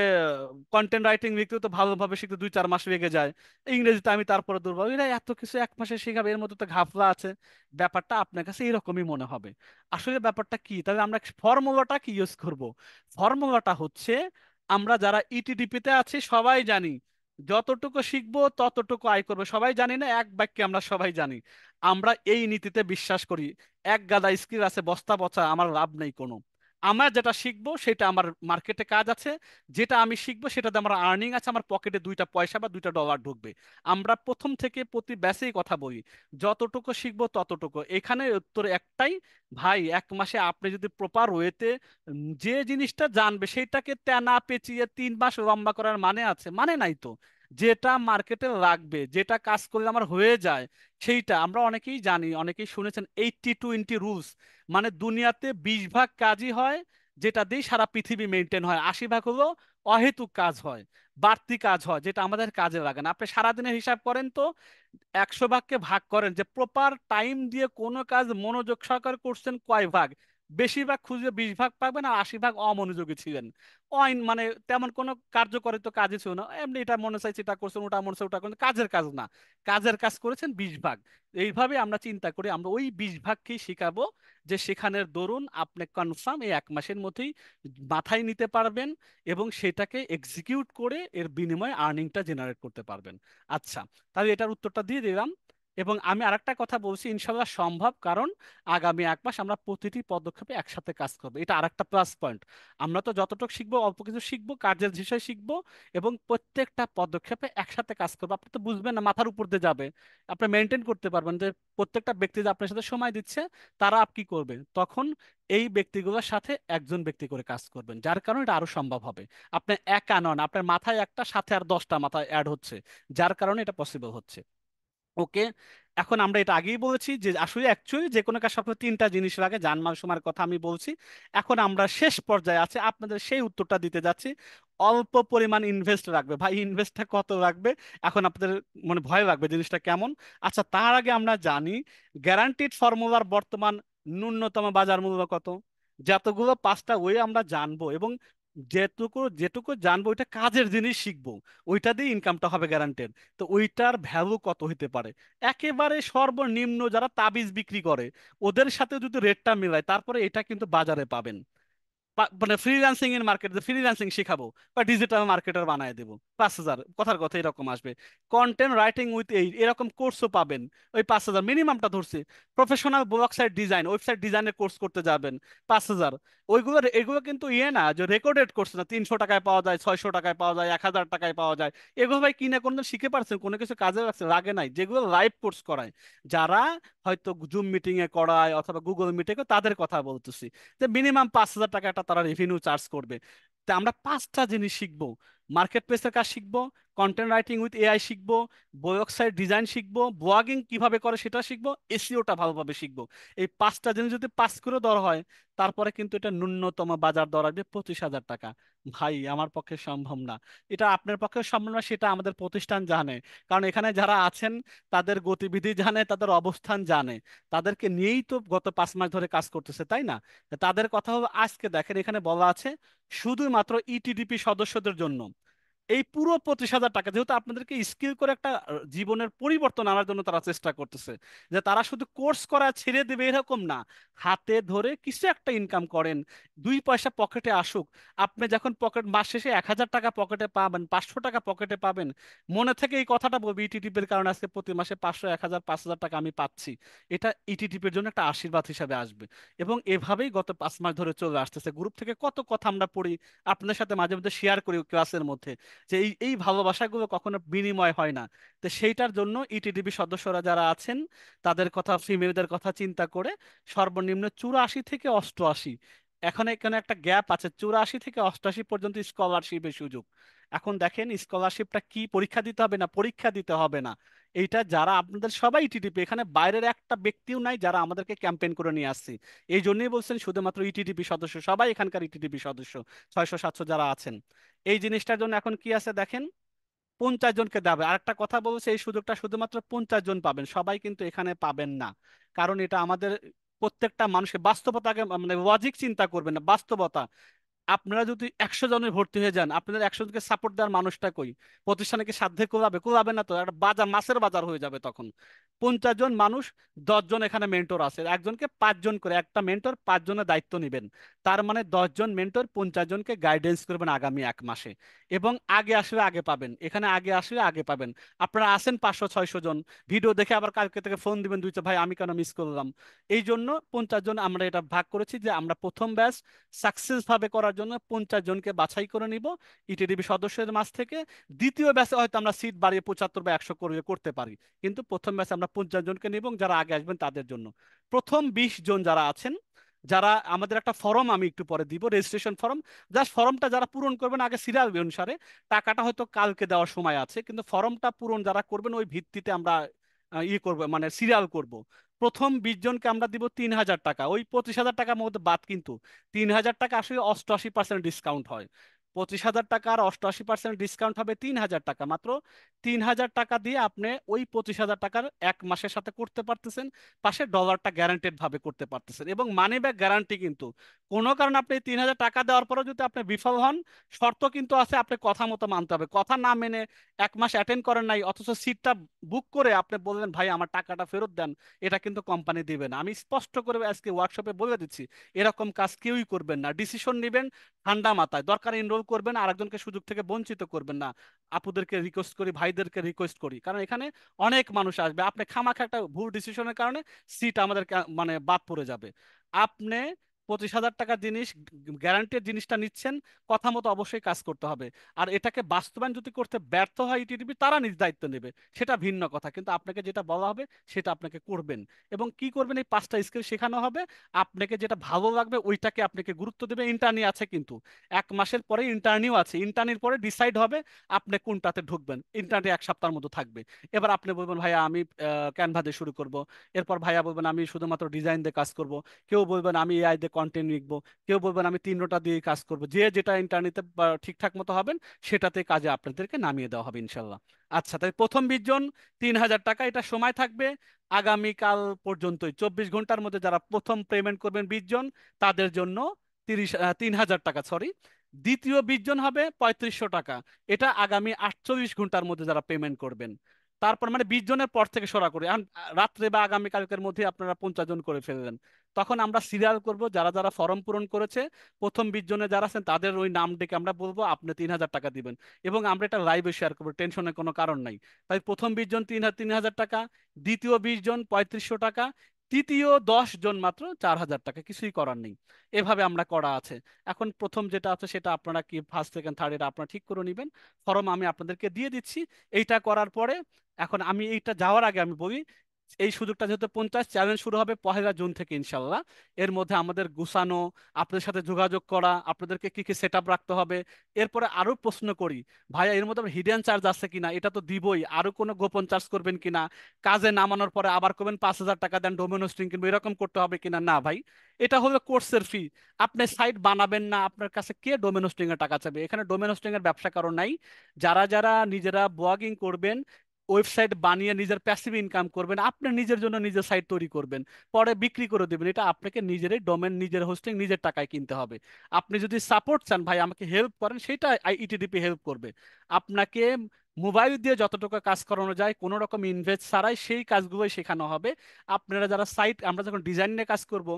কন্টেন্ট রাইটিং লিখতে তো ভালোভাবে শিখতে 2-4 মাস লেগে যায়, ইংরেজিতে আমি তারপরে দুর্বল, এরা এত কিছু 1 মাসে শেখাবে, এর মধ্যে তো ঘাপলা আছে। ব্যাপারটা আপনার কাছে এরকমই মনে হবে। আসলে ব্যাপারটা কি, তাহলে আমরা ফর্মুলাটা কি ইউজ করব? ফর্মুলাটা হচ্ছে, আমরা যারা ইটিডিপিতে আছি সবাই জানি যতটুকু শিখবো ততটুকু আয় করবো, সবাই জানি না, এক বাক্যে আমরা সবাই জানি। আমরা এই নীতিতে বিশ্বাস করি, এক গাদা স্কিল আছে বস্তা পচা, আমার লাভ নেই কোনো। আমরা যেটা শিখবো সেটা আমার মার্কেটে কাজ আছে, যেটা আমি শিখবো সেটাতে আমার আর্নিং আছে, আমার পকেটে 2টা পয়সা বা 2টা ডলার ঢুকবে। আমরা প্রথম থেকে প্রতি ব্যাচেই কথা বলি, যতটুকু শিখবো ততটুকু। এখানে উত্তর একটাই, ভাই 1 মাসে আপনি যদি প্রপার ওয়েতে যে জিনিসটা জানবে সেটাকে তেনা পেঁচিয়ে 3 মাস লম্বা করার মানে আছে? মানে নাই তো। যেটা মার্কেটে লাগবে, যেটা কাজ করলে আমার হয়ে যায়, সেইটা আমরা অনেকেই জানি, অনেকেই শুনেছেন 80-20 রুলস, মানে দুনিয়াতে 20 ভাগ কাজই হয় যেটা দিয়ে সারা পৃথিবী মেনটেন হয়, 80 ভাগ হলো অহেতুক কাজ হয়, বাড়তি কাজ হয় যেটা আমাদের কাজে লাগে না। আপনি সারাদিনের হিসাব করেন তো, 100 ভাগকে ভাগ করেন যে প্রপার টাইম দিয়ে কোনো কাজ মনোযোগ সহকারে করছেন কয় ভাগ, বেশিরভাগ খুঁজে 20 ভাগ পাবেন, আর 80 ভাগ অমনোযোগী ছিলেন। মানে তেমন কোনো কার্যকরী তো কাজই ছিল না, এমনি এটা মনে চাইছে এটা করছেন, ওটা মনে চাই ওটা করছেন, কাজের কাজ না, কাজের কাজ করেছেন 20 ভাগ। এইভাবে আমরা চিন্তা করি, আমরা ওই 20 ভাগকেই শিখাবো, যে সেখানের দরুন আপনি কনফার্ম এই 1 মাসের মধ্যেই মাথায় নিতে পারবেন, এবং সেটাকে এক্সিকিউট করে এর বিনিময়ে আর্নিংটা জেনারেট করতে পারবেন। আচ্ছা, তাহলে এটার উত্তরটা দিয়ে দিলাম। এবং আমি আরেকটা কথা বলছি, ইনশাল্লাহ সম্ভব, কারণ আগামী 1 মাস আমরা প্রতিটি পদক্ষেপে একসাথে কাজ করবো, এটা আরেকটা প্লাস পয়েন্ট। আমরা তো যতটুকু শিখবো অল্প কিছু শিখবো, কাজের বিষয় শিখবো, এবং প্রত্যেকটা পদক্ষেপে একসাথে কাজ করবো। আপনি তো বুঝবেন না, মাথার উপর দিয়ে যাবে। আপনি মেনটেন করতে পারবেন যে প্রত্যেকটা ব্যক্তি যে আপনার সাথে সময় দিচ্ছে, তারা আপ কি করবে তখন, এই ব্যক্তিগুলোর সাথে একজন ব্যক্তি করে কাজ করবেন, যার কারণে এটা আরো সম্ভব হবে। আপনি একা নন, আপনার মাথায় একটা সাথে আর 10টা মাথায় অ্যাড হচ্ছে, যার কারণে এটা পসিবল হচ্ছে। ওকে, এখন আমরা এটা আগেই বলেছি যে আসলে অ্যাকচুয়ালি যে কোনো কাজ সবসময় 3টা জিনিস লাগে, জানমাল সময়ের কথা আমি বলছি। এখন আমরা শেষ পর্যায়ে আছে, আপনাদের সেই উত্তরটা দিতে যাচ্ছি। অল্প পরিমাণ ইনভেস্ট রাখবে, ভাই ইনভেস্টটা কত রাখবে? এখন আপনাদের মনে ভয় লাগবে জিনিসটা কেমন। আচ্ছা, তার আগে আমরা জানি গ্যারান্টিড ফর্মুলার বর্তমান ন্যূনতম বাজার মূল্য কত। যতগুলো 5টা ওয়ে আমরা জানবো, এবং যেটুকু যেটুকু জানবো ওইটা কাজের জিনিস শিখবো, ওইটা দিয়ে ইনকামটা হবে গ্যারান্টেড। তো ওইটার ভ্যালু কত হইতে পারে? একেবারে সর্বনিম্ন যারা তাবিজ বিক্রি করে, ওদের সাথে যদি রেটটা মিলায়, তারপরে এটা কিন্তু বাজারে পাবেন। মানে ফ্রিল্যান্সিং এর মার্কেট, ফ্রিল্যান্সিং শেখাবো বা ডিজিটাল মার্কেটার বানায় দেবো, 5,000, কথার কথা এরকম আসবে। কন্টেন্ট রাইটিং উইথ এই এরকম কোর্সও পাবেন, ওই 5,000 মিনিমামটা ধরছি। প্রফেশনাল ওয়েবসাইট ডিজাইন, ওয়েবসাইট ডিজাইনের কোর্স করতে যাবেন, 5,000। ওইগুলো এগুলো কিন্তু ইয়ে না যে রেকর্ডেড কোর্স না, 300 টাকায় পাওয়া যায়, 600 টাকায় পাওয়া যায়, 1,000 টাকায় পাওয়া যায়। এগুলো ভাই কিনে কোনদিন শিখে পারছেন? কোনো কিছু কাজে লাগছে? লাগে নাই। যেগুলো লাইভ কোর্স করায়, যারা হয়তো জুম মিটিং এ করায় অথবা গুগল মিটে, তাদের কথা বলতেছি, যে মিনিমাম 5,000 টাকা একটা তারা রেভিনিউ চার্জ করবে। তা আমরা 5টা জিনিস শিখবো: মার্কেট প্লেসের কাজ শিখবো, কন্টেন্ট রাইটিং উইথ এআই শিখবো, ওয়েবসাইট ডিজাইন শিখবো, ব্লগিং কিভাবে করে সেটা শিখবো, এসইওটা ভালোভাবে শিখবো। এই 5টা জিনিস যদি পাস করে দেওয়া হয়, তারপরে কিন্তু এটা ন্যূনতম বাজার দর আসবে 25,000 টাকা। ভাই আমার পক্ষে সম্ভব না। এটা আপনার পক্ষে সম্ভব না, সেটা আমাদের প্রতিষ্ঠান জানে। কারণ এখানে যারা আছেন, তাদের গতিবিধি জানে, তাদের অবস্থান জানে, তাদেরকে নিয়েই তো গত 5 মাস ধরে কাজ করতেছে, তাই না? তাদের কথা হলো, আজকে দেখেন এখানে বলা আছে শুধুমাত্র ইটিডিপি সদস্যদের জন্য এই পুরো 25,000 টাকা, যেহেতু আপনাদেরকে স্কিল করে একটা জীবনের পরিবর্তন আনার জন্য তারা চেষ্টা করতেছে, যে তারা শুধু কোর্স করা ছেড়ে দেবে এরকম না, হাতে ধরে কিছু একটা ইনকাম করেন, 2 পয়সা পকেটে আসুক। আপনি যখন পকেট মাস শেষে 1,000 টাকা পকেটে পাবেন, 500 টাকা পকেটে পাবেন, মনে থেকে এই কথাটা বলবি, ইটিডিপির কারণে আজকে প্রতি মাসে 500, 1,000, 5,000 টাকা আমি পাচ্ছি। এটা ইটিডিপির জন্য একটা আশীর্বাদ হিসাবে আসবে। এবং এভাবেই গত 5 মাস ধরে চলে আসতেছে। গ্রুপ থেকে কত কথা আমরা পড়ি, আপনাদের সাথে মাঝে মধ্যে শেয়ার করি ক্লাসের মধ্যে, যে এই এই ভালোবাসাগুলো কখনো বিনিময় হয় না। তো সেইটার জন্য ইটিডিবি সদস্যরা যারা আছেন, তাদের কথা, ফিমেলদের কথা চিন্তা করে সর্বনিম্ন 84 থেকে 88, এখন এখানে একটা গ্যাপ আছে, 84 থেকে 88 পর্যন্ত স্কলারশিপের সুযোগ। এখন দেখেন স্কলারশিপটা কি, পরীক্ষা দিতে হবে না? পরীক্ষা দিতে হবে না। এইটা যারা আপনাদের সবাই ইটিডিপি, এখানে বাইরের একটা ব্যক্তিও নাই যারা আমাদেরকে ক্যাম্পেইন করে নিয়ে আসছে। এই জন্যই বলছেন শুধুমাত্র ইটিডিপি সদস্য, সবাই এখানকার ইটিডিপি সদস্য, 600 700 যারা আছেন। এই জিনিসটার জন্য এখন কি আছে দেখেন, 50 জনকে দেবে। আর একটা কথা বলছে, এই সুযোগটা শুধুমাত্র 50 জন পাবেন, সবাই কিন্তু এখানে পাবেন না। কারণ এটা আমাদের প্রত্যেকটা মানুষকে বাস্তবতাকে, মানে লজিক চিন্তা করবেন না, বাস্তবতা। আপনারা যদি 100 জনের ভর্তি হয়ে যান, আপনাদের 100 জনকে সাপোর্ট দেওয়ার মানুষটা কই? প্রতিষ্ঠানে কি সাধ্যে কোলাবে? কোলাবে না তো, একটা বাজার, মাছের বাজার হয়ে যাবে তখন। 50 জন মানুষ, 10 জন এখানে মেন্টর আছে, একজনকে 5 জন করে, একটা মেন্টর 5 জনের দায়িত্ব নেবেন। তার মানে 10 জন মেন্টর 50 জনকে গাইডেন্স করবেন আগামী 1 মাসে। এবং আগে আসলে আগে পাবেন, এখানে আগে আসলে আগে পাবেন। আপনারা আছেন 500 600 জন, ভিডিও দেখে আবার কালকে থেকে ফোন দিবেন দুইটা, ভাই আমি কেন মিস করলাম? এই জন্য 50 জন আমরা এটা ভাগ করেছি, যে আমরা প্রথম ব্যাচ সাকসেস ভাবে করার জন্য 50 জনকে বাছাই করে নিব ইটিডিবি সদস্যদের মাঝ থেকে। দ্বিতীয় ব্যাচে হয়তো আমরা সিট বাড়িয়ে 75 বা 100 করে করতে পারি, কিন্তু প্রথম ব্যাচে আমরা 50 জনকে নিব, এবং যারা আগে আসবেন তাদের জন্য। প্রথম 20 জন যারা আছেন, যারা আমাদের একটা ফর্ম আমি একটু পরে দিব, রেজিস্ট্রেশন ফর্ম, জাস্ট ফর্মটা যারা পূরণ করবেন আগে সিরিয়াল অনুসারে, টাকাটা হয়তো কালকে দেওয়ার সময় আছে, কিন্তু ফর্মটা পূরণ যারা করবেন ওই ভিত্তিতে আমরা ইয়ে করবো, মানে সিরিয়াল করব। প্রথম 20 জনকে আমরা দিব 3,000 টাকা, ওই 25,000 টাকার মধ্যে বাদ কিন্তু। 3,000 টাকা আসলে 88% ডিসকাউন্ট হয়। 25,000 টাকা আর 88% ডিসকাউন্ট হবে 3,000 টাকা মাত্র। 3,000 টাকা দিয়ে আপনি ওই 25,000 টাকার 1 মাসের সাথে করতে পারতেছেন, পাশে ডলারটা গ্যারান্টেড ভাবে করতে পারতেছেন, এবং মানি ব্যাক গ্যারান্টি কিন্তু। কোনো কারণে আপনি 3,000 টাকা দেওয়ার পরেও যদি আপনি বিফল হন, শর্ত কিন্তু আছে, আপনি কথা মতো মানতে হবে। কথা না মেনে 1 মাস অ্যাটেন্ড করেন নাই, অথচ সিটটা বুক করে আপনি বললেন ভাই আমার টাকাটা ফেরত দেন, এটা কিন্তু কোম্পানি দিবে না। আমি স্পষ্ট করে আজকে ওয়ার্কশপে বলে দিচ্ছি, এরকম কাজ কেউই করবেন না। ডিসিশন নেবেন ঠান্ডা মাথায়, দরকার এনরোল করবেন, আরেকজনকে সুযোগ থেকে বঞ্চিত করবেন না। আপুদেরকে রিকোয়েস্ট করি, ভাইদেরকে রিকোয়েস্ট করি, কারণ এখানে অনেক মানুষ আসবে, আপনি খামাখা একটা ভুল ডিসিশনের কারণে সিট আমাদের মানে বাদ পড়ে যাবে। আপনি 25,000 টাকার জিনিস, গ্যারান্টির জিনিসটা নিচ্ছেন, কথা মতো অবশ্যই কাজ করতে হবে। আর এটাকে বাস্তবায়ন যদি করতে ব্যর্থ হয় ইটিডিপি, তারা নিজ দায়িত্ব নেবে, সেটা ভিন্ন কথা, কিন্তু আপনাকে যেটা বলা হবে সেটা আপনাকে করবেন। এবং কি করবেন, এই 5টা স্কিল শেখানো হবে। আপনাকে যেটা ভালো লাগবে ওইটাকে আপনাকে গুরুত্ব দেবে। ইন্টার্নি আছে কিন্তু 1 মাসের পরে ইন্টার্নিও আছে, ইন্টার্নির পরে ডিসাইড হবে আপনি কোনটাতে ঢুকবেন। ইন্টার্নি 1 সপ্তাহের মতো থাকবে। এবার আপনি বলবেন ভাইয়া আমি ক্যানভা দিয়ে শুরু করব, এরপর ভাইয়া বলবেন আমি শুধুমাত্র ডিজাইন দিয়ে কাজ করব, কেউ বলবেন আমি এআই দিয়ে কন্টেন্ট লিখবো, কেউ বলবেন আমি 3টা দিয়ে কাজ করব। যে যেটা ইন্টারনেটে ঠিকঠাক মতো হবেন সেটাতে কাজে আপনাদেরকে নামিয়ে দেওয়া হবে ইনশাল্লাহ। আচ্ছা, তাই প্রথম 20 জন 3,000 টাকা, এটা সময় থাকবে আগামীকাল পর্যন্তই। 24 ঘন্টার মধ্যে যারা প্রথম পেমেন্ট করবেন 20 জন, তাদের জন্য 3,000 টাকা, সরি। দ্বিতীয় 20 জন হবে 3500 টাকা, এটা আগামী 48 ঘন্টার মধ্যে যারা পেমেন্ট করবেন। তারপর মানে 20 জনের পর থেকে সরা করে রাত্রে বা আগামীকালকের মধ্যে আপনারা 50 জন করে ফেললেন। তখন আমরা সিরিয়াল করব, যারা যারা ফর্ম পূরণ করেছে প্রথম 20 জনে যারা আছেন তাদের ওই নাম ডেকে আমরা বলবো আপনি 3,000 টাকা দিবেন। এবং আমরা এটা লাইভে শেয়ার করবো, টেনশনের কোনো কারণ নাই। তাই প্রথম 20 জন 3,000 টাকা, দ্বিতীয় 20 জন 3500 টাকা, তৃতীয় 10 জন মাত্র 4,000 টাকা, কিছুই করার নেই। এভাবে আমরা করা আছে। এখন প্রথম যেটা আছে সেটা আপনারা কি ফার্স্ট সেকেন্ড থার্ড এটা আপনারা ঠিক করে নেবেন। ফর্ম আমি আপনাদেরকে দিয়ে দিচ্ছি। এইটা করার পরে এখন আমি এইটা যাওয়ার আগে আমি বলি, এই সুযোগটা যেহেতু 50, চ্যালেঞ্জ শুরু হবে 1লা জুন থেকে ইনশাল্লাহ। এর মধ্যে আমাদের গুছানো, আপনাদের সাথে যোগাযোগ করা, আপনাদেরকে কি কি সেট আপ রাখতে হবে। এরপরে আরো প্রশ্ন করি, ভাইয়া এর মধ্যে হিডেন চার্জ আছে কিনা, এটা তো দিবই, আরো কোনো গোপন চার্জ করবেন কিনা, কাজে নামানোর পরে আবার করবেন 5,000 টাকা দেন ডোমেন হোস্টিং কিনবো, এরকম করতে হবে কিনা। না ভাই, এটা হলো কোর্সের ফি। আপনি সাইট বানাবেন না, আপনার কাছে কে ডোমেন হোস্টিং এর টাকা চাবে? এখানে ডোমেন হোস্টিং এর ব্যবসা কারো নাই। যারা যারা নিজেরা ব্লগিং করবেন, ওয়েবসাইট বানিয়ে নিজের প্যাসিভ ইনকাম করবেন, আপনি নিজের জন্য নিজের সাইট তৈরি করবেন, পরে বিক্রি করে দেবেন, এটা আপনাকে নিজেরই ডোমেন, নিজের হোস্টিং নিজের টাকায় কিনতে হবে। আপনি যদি সাপোর্ট চান, ভাই আমাকে হেল্প করেন, সেটা আইইটিডিপি হেল্প করবে আপনাকে। মোবাইল দিয়ে যতটুকু কাজ করানো যায় কোনো রকম ইনভেস্ট ছাড়াই সেই কাজগুলোই শেখানো হবে। আপনারা যারা সাইট, আমরা যখন ডিজাইন নিয়ে কাজ করব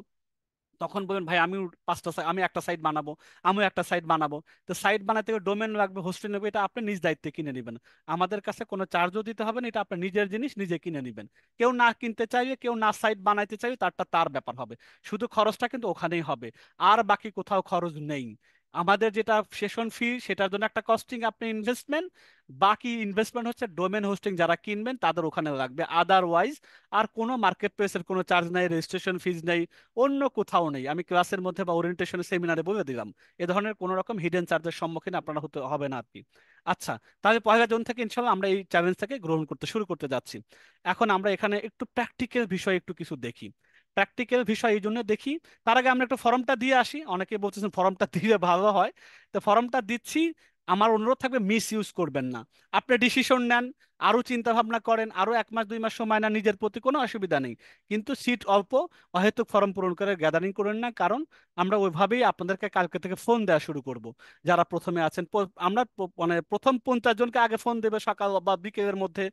তখন বলেন ভাই আমি 5টা আমি একটা সাইট বানাবো, আমিও একটা সাইট বানাবো। তো সাইট বানাতে ডোমেন লাগবে, হোস্টিং লাগবে, এটা আপনি নিজ দায়িত্বে কিনে নেবেন। আমাদের কাছে কোনো চার্জও দিতে হবে না, এটা আপনার নিজের জিনিস, নিজে কিনে নেবেন। কেউ না কিনতে চাইবে, কেউ না সাইট বানাইতে চাইবে, তারটা তার ব্যাপার হবে। শুধু খরচটা কিন্তু ওখানেই হবে, আর বাকি কোথাও খরচ নেই। আমাদের যেটা সেশন ফি সেটার জন্য একটা কস্টিং, আপনি ইনভেস্টমেন্ট, বাকি ইনভেস্টমেন্ট হচ্ছে ডোমেন হোস্টিং যারা কিনবেন তাদের ওখানে লাগবে। আদারওয়াইজ আর কোনো মার্কেট প্লেসের কোনো চার্জ নাই, রেজিস্ট্রেশন ফিজ নেই, অন্য কোথাও নেই। আমি ক্লাসের মধ্যে বা ওরিয়েন্টেশন সেমিনারে বলে দিলাম, এ ধরনের কোনো রকম হিডেন চার্জের সম্মুখীন আপনারা হতে হবে না আর কি। আচ্ছা, তাহলে 1লা জুন থেকে ইনশাল্লাহ আমরা এই চ্যালেঞ্জটাকে গ্রহণ করতে শুরু করতে যাচ্ছি। এখন আমরা এখানে একটু প্র্যাকটিক্যাল বিষয় একটু কিছু দেখি। প্র্যাকটিক্যাল বিষয় এই জন্য দেখি, তার আগে আমরা একটু ফর্মটা দিয়ে আসি। অনেকে বলতেছেন ফর্মটা দিলে ভালো হয়, তো ফর্মটা দিচ্ছি। আমার অনুরোধ থাকবে মিস ইউজ করবেন না। আপনি ডিসিশন নেন, আরো চিন্তা ভাবনা করেন, আরো 1 মাস 2 মাস সময় নেন, নিজের প্রতি কোনো অসুবিধা নেই। কিন্তু সিট অল্প, অহেতুক ফর্ম পূরণ করে গ্যাদারিং করেন না, কারণ আমরা ওইভাবেই আপনাদেরকে কালকে থেকে ফোন দেওয়া শুরু করব। যারা প্রথমে আছেন আমরা মানে প্রথম 50 জনকে আগে ফোন দেবে সকাল বা বিকেলের মধ্যে।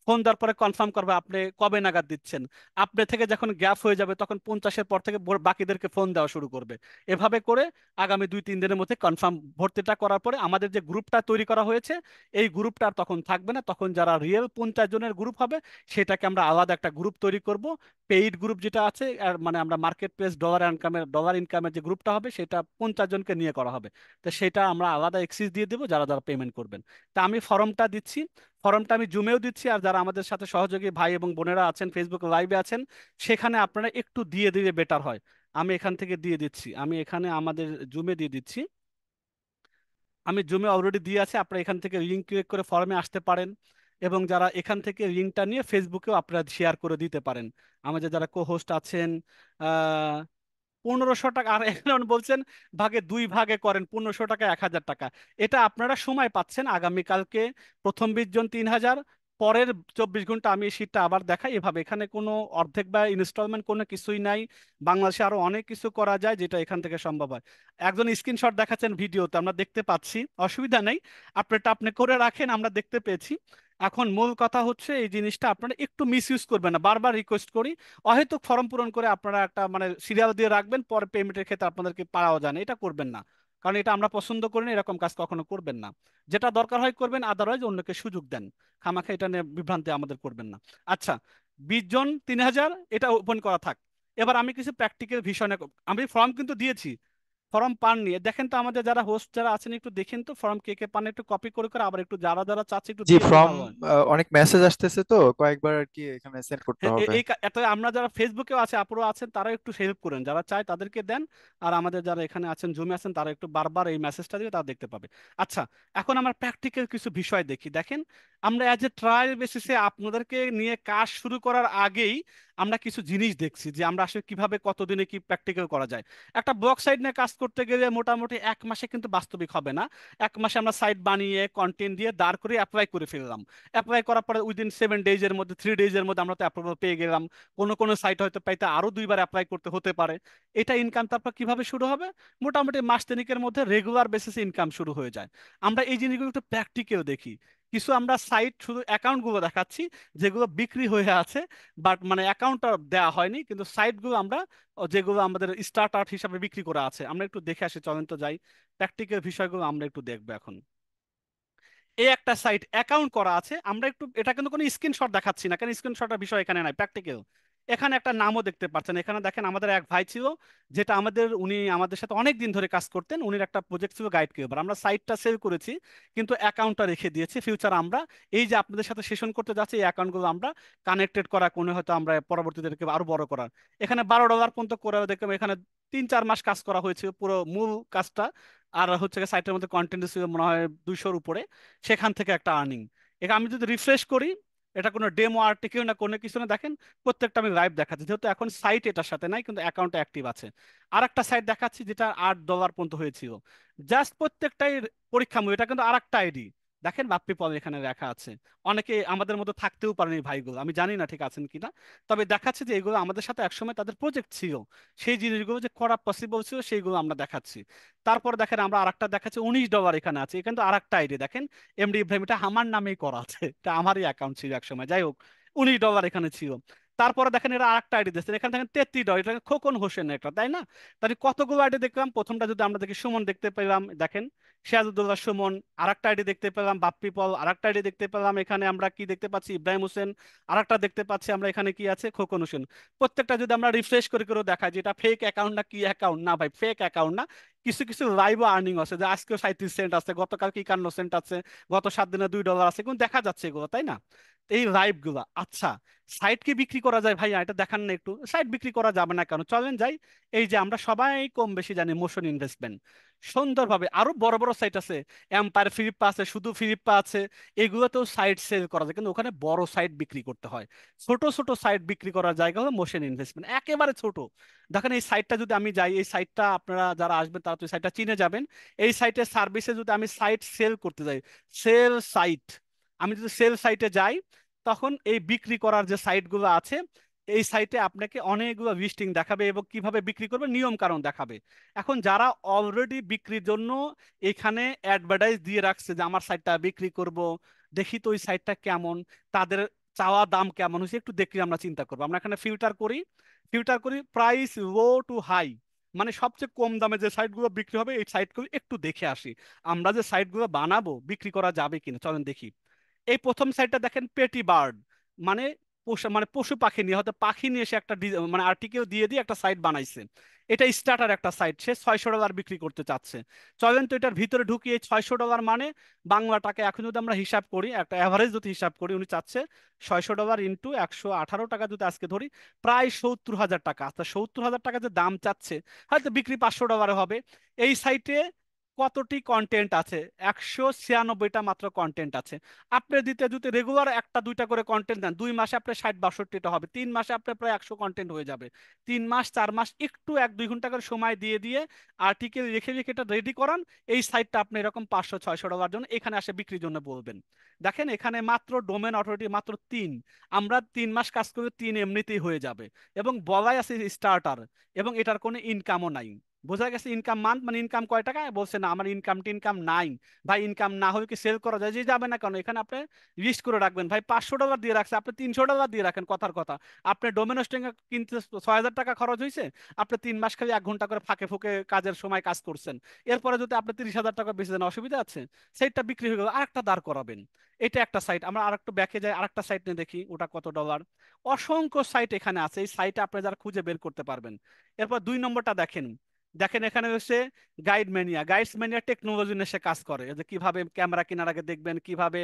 ফোন দেওয়ার পরে কনফার্ম করবে আপনি কবে নাগাদ দিচ্ছেন। আপনি থেকে যখন গ্যাপ হয়ে যাবে তখন 50-এর পর থেকে বাকিদেরকে ফোন দেওয়া শুরু করবে। এভাবে করে আগামী 2-3 দিনের মধ্যে কনফার্ম ভর্তিটা করার পরে আমাদের যে গ্রুপটা তৈরি করা হয়েছে, এই গ্রুপটা আর তখন থাকবে না। তখন যারা রিয়েল 50 জনের গ্রুপ হবে সেটাকে আমরা আলাদা একটা গ্রুপ তৈরি করব। পেইড গ্রুপ যেটা আছে, আর মানে আমরা মার্কেট প্লেস ডলার ইনকামের যে গ্রুপটা হবে সেটা 50 জনকে নিয়ে করা হবে। তো সেটা আমরা আলাদা এক্সিস দিয়ে দেবো যারা যারা পেমেন্ট করবেন। তা আমি ফর্মটা দিচ্ছি, ফর্মটা আমি জুমেও দিচ্ছি, আর যারা আমাদের সাথে সহযোগী ভাই এবং বোনেরা আছেন ফেসবুক লাইভে আছেন সেখানে আপনারা একটু দিয়ে দিলে বেটার হয়। আমি এখান থেকে দিয়ে দিচ্ছি, আমি এখানে আমাদের জুমে দিয়ে দিচ্ছি। আমি জুমে অলরেডি দিয়ে আছে, আপনারা এখান থেকে লিঙ্ক ক্লিক করে ফর্মে আসতে পারেন। এবং যারা এখান থেকে লিঙ্কটা নিয়ে ফেসবুকেও আপনারা শেয়ার করে দিতে পারেন। আমাদের যারা কো হোস্ট আছেন, আহ 1,500 টাকা, আর এখন বলছেন ভাগে 2 ভাগে করেন, 1,500 টাকা 1,000 টাকা। এটা আপনারা সময় পাচ্ছেন আগামীকালকে। প্রথম 20 জন 3,000, পরের 24 ঘন্টা আমি এই শীটটা আবার দেখাই। এভাবে এখানে কোনো অর্ধেক বা ইনস্টলমেন্ট কোনো কিছুই নাই। বাংলাদেশে আরো অনেক কিছু করা যায় যেটা এখান থেকে সম্ভব হয়। একজন স্ক্রিনশট দেখাচ্ছেন ভিডিওতে, আমরা দেখতে পাচ্ছি, অসুবিধা নেই, আপনারটা আপনি করে রাখেন, আমরা দেখতে পেয়েছি। এখন মূল কথা হচ্ছে এই জিনিসটা আপনারা একটু মিস ইউজ করবেন না, বারবার রিকোয়েস্ট করি। অহেতুক ফর্ম পূরণ করে আপনারা একটা মানে সিরিয়াল দিয়ে রাখবেন, পরে পেমেন্টের ক্ষেত্রে আপনাদেরকে পাওয়া যায় না, এটা করবেন না। কারণ এটা আমরা পছন্দ করি না, এরকম কাজ কখনো করবেন না। যেটা দরকার হয় করবেন, আদারওয়াইজ অন্যকে সুযোগ দেন। খামাখা এটা নিয়ে বিভ্রান্তি আমাদের করবেন না। আচ্ছা, 20 জন 3,000, এটা ওপেন করা থাক। এবার আমি কিছু প্র্যাকটিক্যাল বিষয় নিয়ে আমি ফর্ম কিন্তু দিয়েছি, ফর্ম পাননি। দেখেন তো আমাদের যারা হোস্ট যারা আছেন, একটু দেখেন তো ফর্ম কে কে পান, একটু কপি করে করে আবার একটু যারা যারা চাচ্ছে একটু জি, দিয়ে দিলে ফ্রম ভালো হয়। অনেক মেসেজ আসতেছে তো, কয়েকবার আর কি এখানে সেন্ড করতে হ্যাঁ, হবে। এত আমরা যারা ফেসবুকেও আছে আপুরো আছেন, তারা একটু হেল্প করেন, যারা চায় তাদেরকে দেন। আর আমাদের যারা এখানে আছেন জুমে আছেন, তারা একটু বারবার এই মেসেজটা দিলে তারা দেখতে পাবে। আচ্ছা, এখন আমার প্র্যাকটিক্যাল কিছু বিষয় দেখি। দেখেন, আমরা অ্যাজ এ ট্রায়াল বেসিসে আপনাদেরকে নিয়ে কাজ শুরু করার আগেই আমরা কিছু জিনিস দেখছি যে আমরা আসলে কিভাবে কতদিনে কি প্র্যাকটিক্যাল করা যায়। একটা ব্লগ সাইট নিয়ে কাজ করতে গেলে মোটামুটি 1 মাসে কিন্তু বাস্তবিক হবে না। 1 মাসে আমরা সাইট বানিয়ে কন্টেন্ট দিয়ে দাঁড় করে অ্যাপ্লাই করে ফেললাম। অ্যাপ্লাই করার পরে উইদিন 7 ডেজের মধ্যে, 3 ডেজের মধ্যে আমরা তো অ্যাপ্রুভাল পেয়ে গেলাম। কোনো কোনো সাইট হয়তো পাইতে আরো 2বার অ্যাপ্লাই করতে হতে পারে। এটা ইনকাম তারপর কিভাবে শুরু হবে? মোটামুটি মাস তিনেকের মধ্যে রেগুলার বেসিসে ইনকাম শুরু হয়ে যায়। আমরা এই জিনিসগুলো একটু প্র্যাকটিক্যাল দেখি। কিছু আমরা সাইট শুধু অ্যাকাউন্টগুলো দেখাচ্ছি যেগুলো বিক্রি হয়ে আছে, বাট মানে অ্যাকাউন্টটা দেওয়া হয়নি, কিন্তু সাইটগুলো আমরা যেগুলো আমাদের স্টার্ট হিসাবে বিক্রি করা আছে, আমরা একটু দেখে আসি। চলেন তো যাই, প্র্যাকটিক্যাল বিষয়গুলো আমরা একটু দেখবো এখন। এই একটা সাইট অ্যাকাউন্ট করা আছে, আমরা একটু, এটা কিন্তু কোনো স্ক্রিনশট দেখাচ্ছি না, কারণ স্ক্রিনশটের বিষয় এখানে নাই, প্র্যাকটিক্যাল। এখানে একটা নামও দেখতে পাচ্ছেন, এখানে দেখেন আমাদের এক ভাই ছিল, যেটা উনি আমাদের সাথে অনেক দিন ধরে কাজ করতেন, উনির একটা প্রজেক্ট ছিল গাইড কিউবার। আমরা সাইটটা সেল করেছি, কিন্তু অ্যাকাউন্টটা রেখে দিয়েছি। ফিউচার আমরা এই যে আপনাদের সাথে সেশন করতে যাচ্ছি, এই অ্যাকাউন্টগুলো আমরা কানেক্টেড করা, কোনো হয়তো আমরা পরবর্তীতে এটাকে আরো বড় করার। এখানে $12 পর্যন্ত করে দেখলাম, এখানে 3-4 মাস কাজ করা হয়েছে পুরো মূল কাজটা। আর হচ্ছে সাইটের মধ্যে কন্টেন্ট ছিল মনে হয় 200-র উপরে, সেখান থেকে একটা আর্নিং। এটা আমি যদি রিফ্রেশ করি, এটা কোনো ডেমো আর্টিকেল না কোনো কিছু না, দেখেন প্রত্যেকটা আমি লাইভ দেখাচ্ছি, যেহেতু এখন সাইট এটার সাথে নাই কিন্তু অ্যাকাউন্টে অ্যাক্টিভ আছে। আর একটা সাইট দেখাচ্ছি যেটা $8 পর্যন্ত হয়েছিল। জাস্ট প্রত্যেকটাই পরীক্ষামূলক, এটা কিন্তু আর একটা আইডি। দেখেন বাপ্পি পল এখানে লেখা আছে। অনেকে আমাদের মতো থাকতেও পারেনি ভাইগুলো, আমি জানি না ঠিক আছেন কিনা। তবে দেখাচ্ছে যে এগুলো আমাদের সাথে একসময় তাদের প্রজেক্ট ছিল, সেই জিনিসগুলো যে করা পসিবল ছিল সেইগুলো আমরা দেখাচ্ছি। তারপর দেখেন আমরা আরেকটা দেখাচ্ছি, $19 এখানে আছে, এখানে তো আরেকটা আইডি দেখেন, এমডি ইব্রাহিম, এটা আমার নামেই করা আছে, এটা আমারই অ্যাকাউন্ট ছিল একসময়। যাই হোক, $19 এখানে ছিল। তারপরে দেখেন এরা আরেকটা আইডি দিচ্ছেন, এখানে দেখেন $33, এটা খোকন হোসেন একটা, তাই না? তাহলে কতগুলো আইডি দেখলাম। প্রথমটা যদি আমরা দেখি, সুমন দেখতে পেলাম, দেখেন সিরাজউদ্দৌলা সুমন। আরেকটা আইডি দেখতে পেলাম বাপ্পি পল, আরেকটা আইডি দেখতে পেলাম, এখানে আমরা কি দেখতে পাচ্ছি, ইব্রাহিম হোসেন। আরেকটা দেখতে পাচ্ছি আমরা এখানে কি আছে, খোকন হোসেন। প্রত্যেকটা যদি আমরা রিফ্রেশ করে করে দেখাই যে এটা ফেক অ্যাকাউন্ট না কি অ্যাকাউন্ট, না ভাই ফেক অ্যাকাউন্ট না। কিছু কিছু লাইভ আর্নিং আছে, যে আজকেও 37 সেন্ট আছে, গতকাল 51 সেন্ট আছে, গত 7 দিনে $2 আছে, কিন্তু দেখা যাচ্ছে এগুলো, তাই না? এই লাইভ গুলা। আচ্ছা, সাইট কি বিক্রি করা যায় ভাইয়া? এটা দেখান না একটু। সাইট বিক্রি করা যাবে না কেন, চলেন যাই। এই যে আমরা সবাই কম বেশি জানি মোশন ইনভেস্টমেন্ট সুন্দরভাবে, আরো বড় বড় সাইট আছে, এম্পায়ার ফিলিপ্পা আছে, শুধু ফিলিপ্পা আছে, এগুলোতেও সাইট সেল করা যায়, কিন্তু ওখানে বড় সাইট বিক্রি করতে হয়। ছোট ছোট সাইট বিক্রি করার জায়গা হলো মোশন ইনভেস্টমেন্ট, একেবারে ছোট। দেখেন এই সাইটটা যদি আমি যাই, এই সাইটটা আপনারা যারা আসবেন তারা তো এই সাইটটা চিনে যাবেন। এই সাইটের সার্ভিসে যদি আমি সাইট সেল করতে যাই, সেল সাইট, আমি যদি সেল সাইটে যাই, তখন এই বিক্রি করার যে সাইটগুলো আছে, এই সাইটে আপনাকে অনেকগুলো লিস্টিং দেখাবে এবং কিভাবে বিক্রি করবে নিয়ম কানুন দেখাবে। এখন যারা অলরেডি বিক্রির জন্য এখানে অ্যাডভার্টাইজ দিয়ে রাখছে যে আমার সাইটটা বিক্রি করব, দেখি তো ওই সাইটটা কেমন, তাদের চাওয়া দাম কেমন হয়েছে একটু দেখলে আমরা চিন্তা করবো। আমরা এখানে ফিল্টার করি প্রাইস লো টু হাই, মানে সবচেয়ে কম দামে যে সাইটগুলো বিক্রি হবে এই সাইটগুলো একটু দেখে আসি। আমরা যে সাইটগুলো বানাবো বিক্রি করা যাবে কিনা, চলেন দেখি। এই প্রথম সাইটটা দেখেন, পেটি বার্ড, মানে মানে পশু পাখি নিয়ে, হয়তো পাখি নিয়ে এসে একটা মানে আর্টিকেল দিয়ে দিয়ে একটা সাইট বানাইছে। এটা স্টার্টার একটা সাইট, সে $600 বিক্রি করতে চাচ্ছে। চলেন তো এটার ভিতরে ঢুকিয়ে, $600 মানে বাংলা টাকা এখন যদি আমরা হিসাব করি, একটা অ্যাভারেজ যদি হিসাব করি, উনি চাচ্ছে $600 ইন্টু 118 টাকা যদি আজকে ধরি, প্রায় 70,000 টাকা। আচ্ছা, 70,000 টাকা যে দাম চাচ্ছে, হয়তো বিক্রি $500 হবে। এই সাইটে কতটি কন্টেন্ট আছে? 196টা মাত্র কন্টেন্ট আছে। আপনি দিতে যদি রেগুলার একটা দুইটা করে কন্টেন্ট দেন, 2 মাসে আপনার 60-62টা হবে, 3 মাসে আপনার প্রায় 100 কন্টেন্ট হয়ে যাবে। 3 মাস 4 মাস একটু 1-2 ঘন্টা করে সময় দিয়ে দিয়ে আর্টিকেল লিখে লিখে এটা রেডি করান। এই সাইটটা আপনি এরকম $500-600 জন্য এখানে আসে বিক্রির জন্য বলবেন। দেখেন এখানে মাত্র ডোমেন অথরিটি মাত্র 3, আমরা 3 মাস কাজ করে 3 এমনিতেই হয়ে যাবে। এবং বলাই আছে স্টার্টার, এবং এটার কোনো ইনকামও নাই। বোঝা গেছে? ইনকাম মান্থ মানে ইনকাম কয় টাকা, বলছে না আমার ইনকাম নাই। ভাই ইনকাম না হলে কি সেল করা যায়? যে যাবে না কেন, এখানে আপনি লিস্ট করে রাখবেন। ভাই $500 দিয়ে রাখছে, আপনি $300 দিয়ে রাখেন, কথার কথা। আপনি ডোমিনোস্টিং কিনতে 6,000 টাকা খরচ হয়েছে, আপনি 3 মাস খালি 1 ঘন্টা করে ফাঁকে ফুঁকে কাজের সময় কাজ করছেন, এরপরে যদি আপনি 30,000 টাকা বেশি দেন অসুবিধা আছে? সেইটা বিক্রি হয়ে গেল, আরেকটা দাঁড় করাবেন। এটা একটা সাইট। আমরা আরেকটু ব্যাকে যাই, আরেকটা সাইট নিয়ে দেখি ওটা কত ডলার। অসংখ্য সাইট এখানে আছে, এই সাইটে আপনি যারা খুঁজে বের করতে পারবেন। এরপর 2 নম্বরটা দেখেন। দেখেন এখানে হচ্ছে গাইডস ম্যানিয়া টেকনোলজি নিয়ে সে কাজ করে, যে কিভাবে ক্যামেরা কেনার আগে দেখবেন, কিভাবে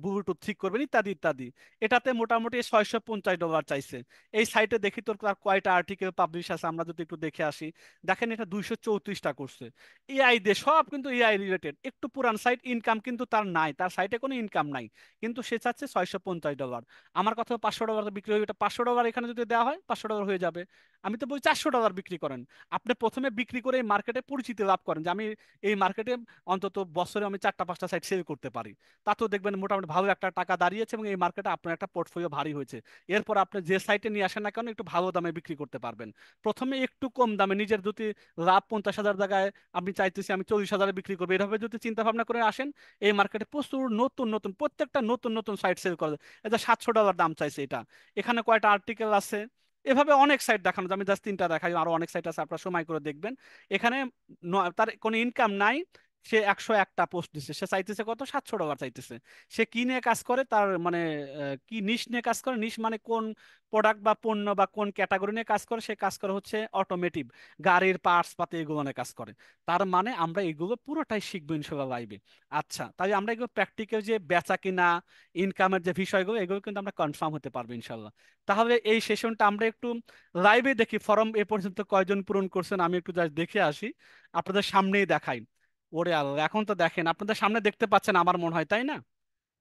ব্লুটুথ ঠিক করবেন, ইত্যাদি ইত্যাদি। এটাতে মোটামুটি $650 চাইছে। এই সাইটে দেখি তোর তার কয়টা আর্টিকেল পাবলিশ আছে, আমরা যদি একটু দেখে আসি। দেখেন এটা 234টা করছে। এআই দিয়ে সব, কিন্তু এআই রিলেটেড। একটু পুরান সাইট, ইনকাম কিন্তু তার নাই, তার সাইটে কোনো ইনকাম নাই, কিন্তু সে চাচ্ছে $650। আমার কথা $500 বিক্রি হয়ে, এটা $500 এখানে যদি দেওয়া হয় $500 হয়ে যাবে। আমি তো বলি $400 বিক্রি করেন। আপনি প্রথমে বিক্রি করে এই মার্কেটে পরিচিতি লাভ করেন, যে আমি এই মার্কেটে অন্তত বছরে আমি 4টা 5টা সাইট সেল করতে পারি। তাতেও দেখবেন মোটামুটি ভালো একটা টাকা দাঁড়িয়েছে, এবং এই মার্কেটে আপনার একটা পোর্টফোলিও ভারী হয়েছে। এরপর আপনি যে সাইটে নিয়ে আসেন না কেন, একটু ভালো দামে বিক্রি করতে পারবেন। প্রথমে একটু কম দামে, নিজের যদি লাভ 50,000 জায়গায় আমি চাইতেছি আমি 40,000 বিক্রি করবো, এভাবে যদি চিন্তা ভাবনা করে আসেন, এই মার্কেটে প্রচুর নতুন নতুন, প্রত্যেকটা নতুন নতুন সাইট সেল করে। এটা $700 দাম চাইছে এটা। এখানে কয়টা আর্টিকেল আছে, এভাবে অনেক সাইট দেখানো যায়। আমি জাস্ট 3টা দেখাই, আরো অনেক সাইট আছে, আপনারা সময় করে দেখবেন। এখানে তার কোনো ইনকাম নাই, সে 101টা পোস্ট দিচ্ছে, সে চাইতেছে কত, $700 চাইতেছে। সে কি নিয়ে কাজ করে, তার মানে কি নিশ নিয়ে কাজ করে, নিশ মানে কোন প্রোডাক্ট বা পণ্য বা কোন ক্যাটাগরি নিয়ে কাজ করে, সে কাজ করে হচ্ছে অটোমেটিভ, গাড়ির পার্টস পাতি এগুলো নিয়ে কাজ করে। তার মানে আমরা এগুলো পুরোটাই শিখবো ইনশাল্লাহ লাইভে। আচ্ছা, তাই আমরা এগুলো প্র্যাকটিক্যাল যে বেচা কিনা, ইনকামের যে বিষয়গুলো, এগুলো কিন্তু আমরা কনফার্ম হতে পারবো ইনশাল্লাহ। তাহলে এই সেশনটা আমরা একটু লাইভে দেখি, ফর্ম এ পর্যন্ত কয়জন পূরণ করছেন আমি একটু জাস্ট দেখে আসি, আপনাদের সামনেই দেখাই। ওরে আল্লাহ, এখন তো দেখেন আপনাদের সামনে দেখতে পাচ্ছেন আমার মনে হয়, তাই না?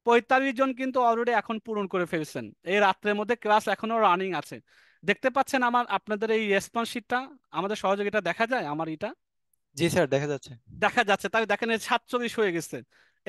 45 জন কিন্তু অলরেডি এখন পূরণ করে ফেলছেন। এই রাত্রের মধ্যে ক্লাস এখনো রানিং আছে। দেখতে পাচ্ছেন আমার আপনাদের এই রেসপন্স শিটটা, আমাদের সহযোগিতা দেখা যায় আমার এটা? জি স্যার, দেখা যাচ্ছে। দেখা যাচ্ছে, তাই দেখেন এই 47 হয়ে গেছে,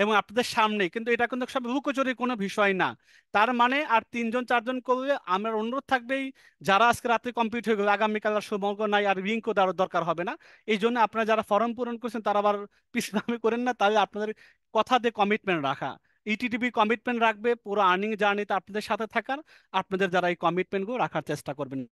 এবং আপনাদের সামনে। কিন্তু এটা কিন্তু সব লুকোচুরির কোনো বিষয় না। তার মানে আর 3 জন 4জন করলে আমার অনুরোধ থাকবেই, যারা আজকে রাত্রে কমপ্লিট হয়ে গেল, আগামীকাল আর সুমঙ্গ নাই, আর লিঙ্কও দেওয়ার দরকার হবে না। এই জন্য আপনারা যারা ফর্ম পূরণ করছেন তারা আবার পিছলামি করেন না, তাহলে আপনাদের কথা দিয়ে কমিটমেন্ট রাখা, ইটিটিভি কমিটমেন্ট রাখবে পুরো আর্নিং জার্নিতে আপনাদের সাথে থাকার। আপনাদের যারা এই কমিটমেন্টগুলো রাখার চেষ্টা করবেন।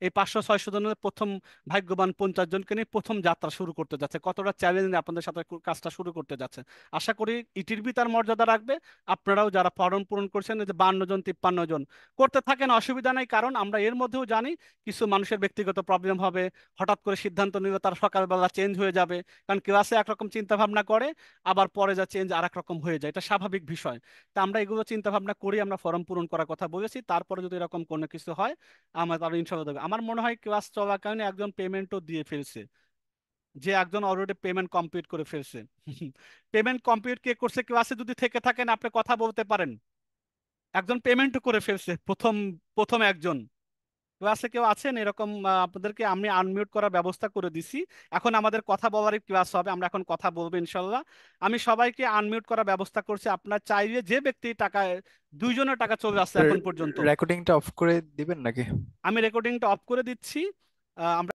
এই 500 600 জনের প্রথম ভাগ্যবান 50 জনকে নিয়ে প্রথম যাত্রা শুরু করতে যাচ্ছে, কতটা চ্যালেঞ্জ আপনাদের সাথে কাজটা শুরু করতে যাচ্ছে। আশা করি ইটিরবি তার মর্যাদা রাখবে। আপনারাও যারা ফর্ম পূরণ করছেন, এই যে 52 জন 53 জন করতে থাকেন, অসুবিধা নেই। কারণ আমরা এর মধ্যেও জানি কিছু মানুষের ব্যক্তিগত প্রবলেম হবে, হঠাৎ করে সিদ্ধান্ত নিলে তার সকালবেলা চেঞ্জ হয়ে যাবে। কারণ ক্লাসে একরকম চিন্তা ভাবনা করে, আবার পরে যা চেঞ্জ আর এক রকম হয়ে যায়, এটা স্বাভাবিক বিষয়। তা আমরা এগুলো চিন্তা ভাবনা করি, আমরা ফর্ম পূরণ করার কথা বলেছি। তারপরে যদি এরকম কোনো কিছু হয়, আমার তার ইনশাল্লাহ দেবে। আমার মনে হয় ক্লাস চলাকালীন একজন পেমেন্টও দিয়ে ফেলছে, যে একজন অলরেডি পেমেন্ট কমপ্লিট করে ফেলছে। পেমেন্ট কমপ্লিট কে করছে, ক্লাসে যদি থেকে থাকেন আপনি কথা বলতে পারেন। একজন পেমেন্টও করে ফেলছে, প্রথম প্রথম একজন। ক্লাসে কেউ আছেন এরকম? আপনাদেরকে আমি আনমিউট করার ব্যবস্থা করে দিছি। এখন আমাদের কথা বলারই ক্লাস হবে, আমরা এখন কথা বলবো ইনশাল্লাহ। আমি সবাইকে আনমিউট করার ব্যবস্থা করছি, আপনার চাইলে যে ব্যক্তি টাকা, 2 জনের টাকা চলে আসছে এখন পর্যন্ত। রেকর্ডিংটা অফ করে দিবেন নাকি? আমি রেকর্ডিংটা অফ করে দিচ্ছি। আমরা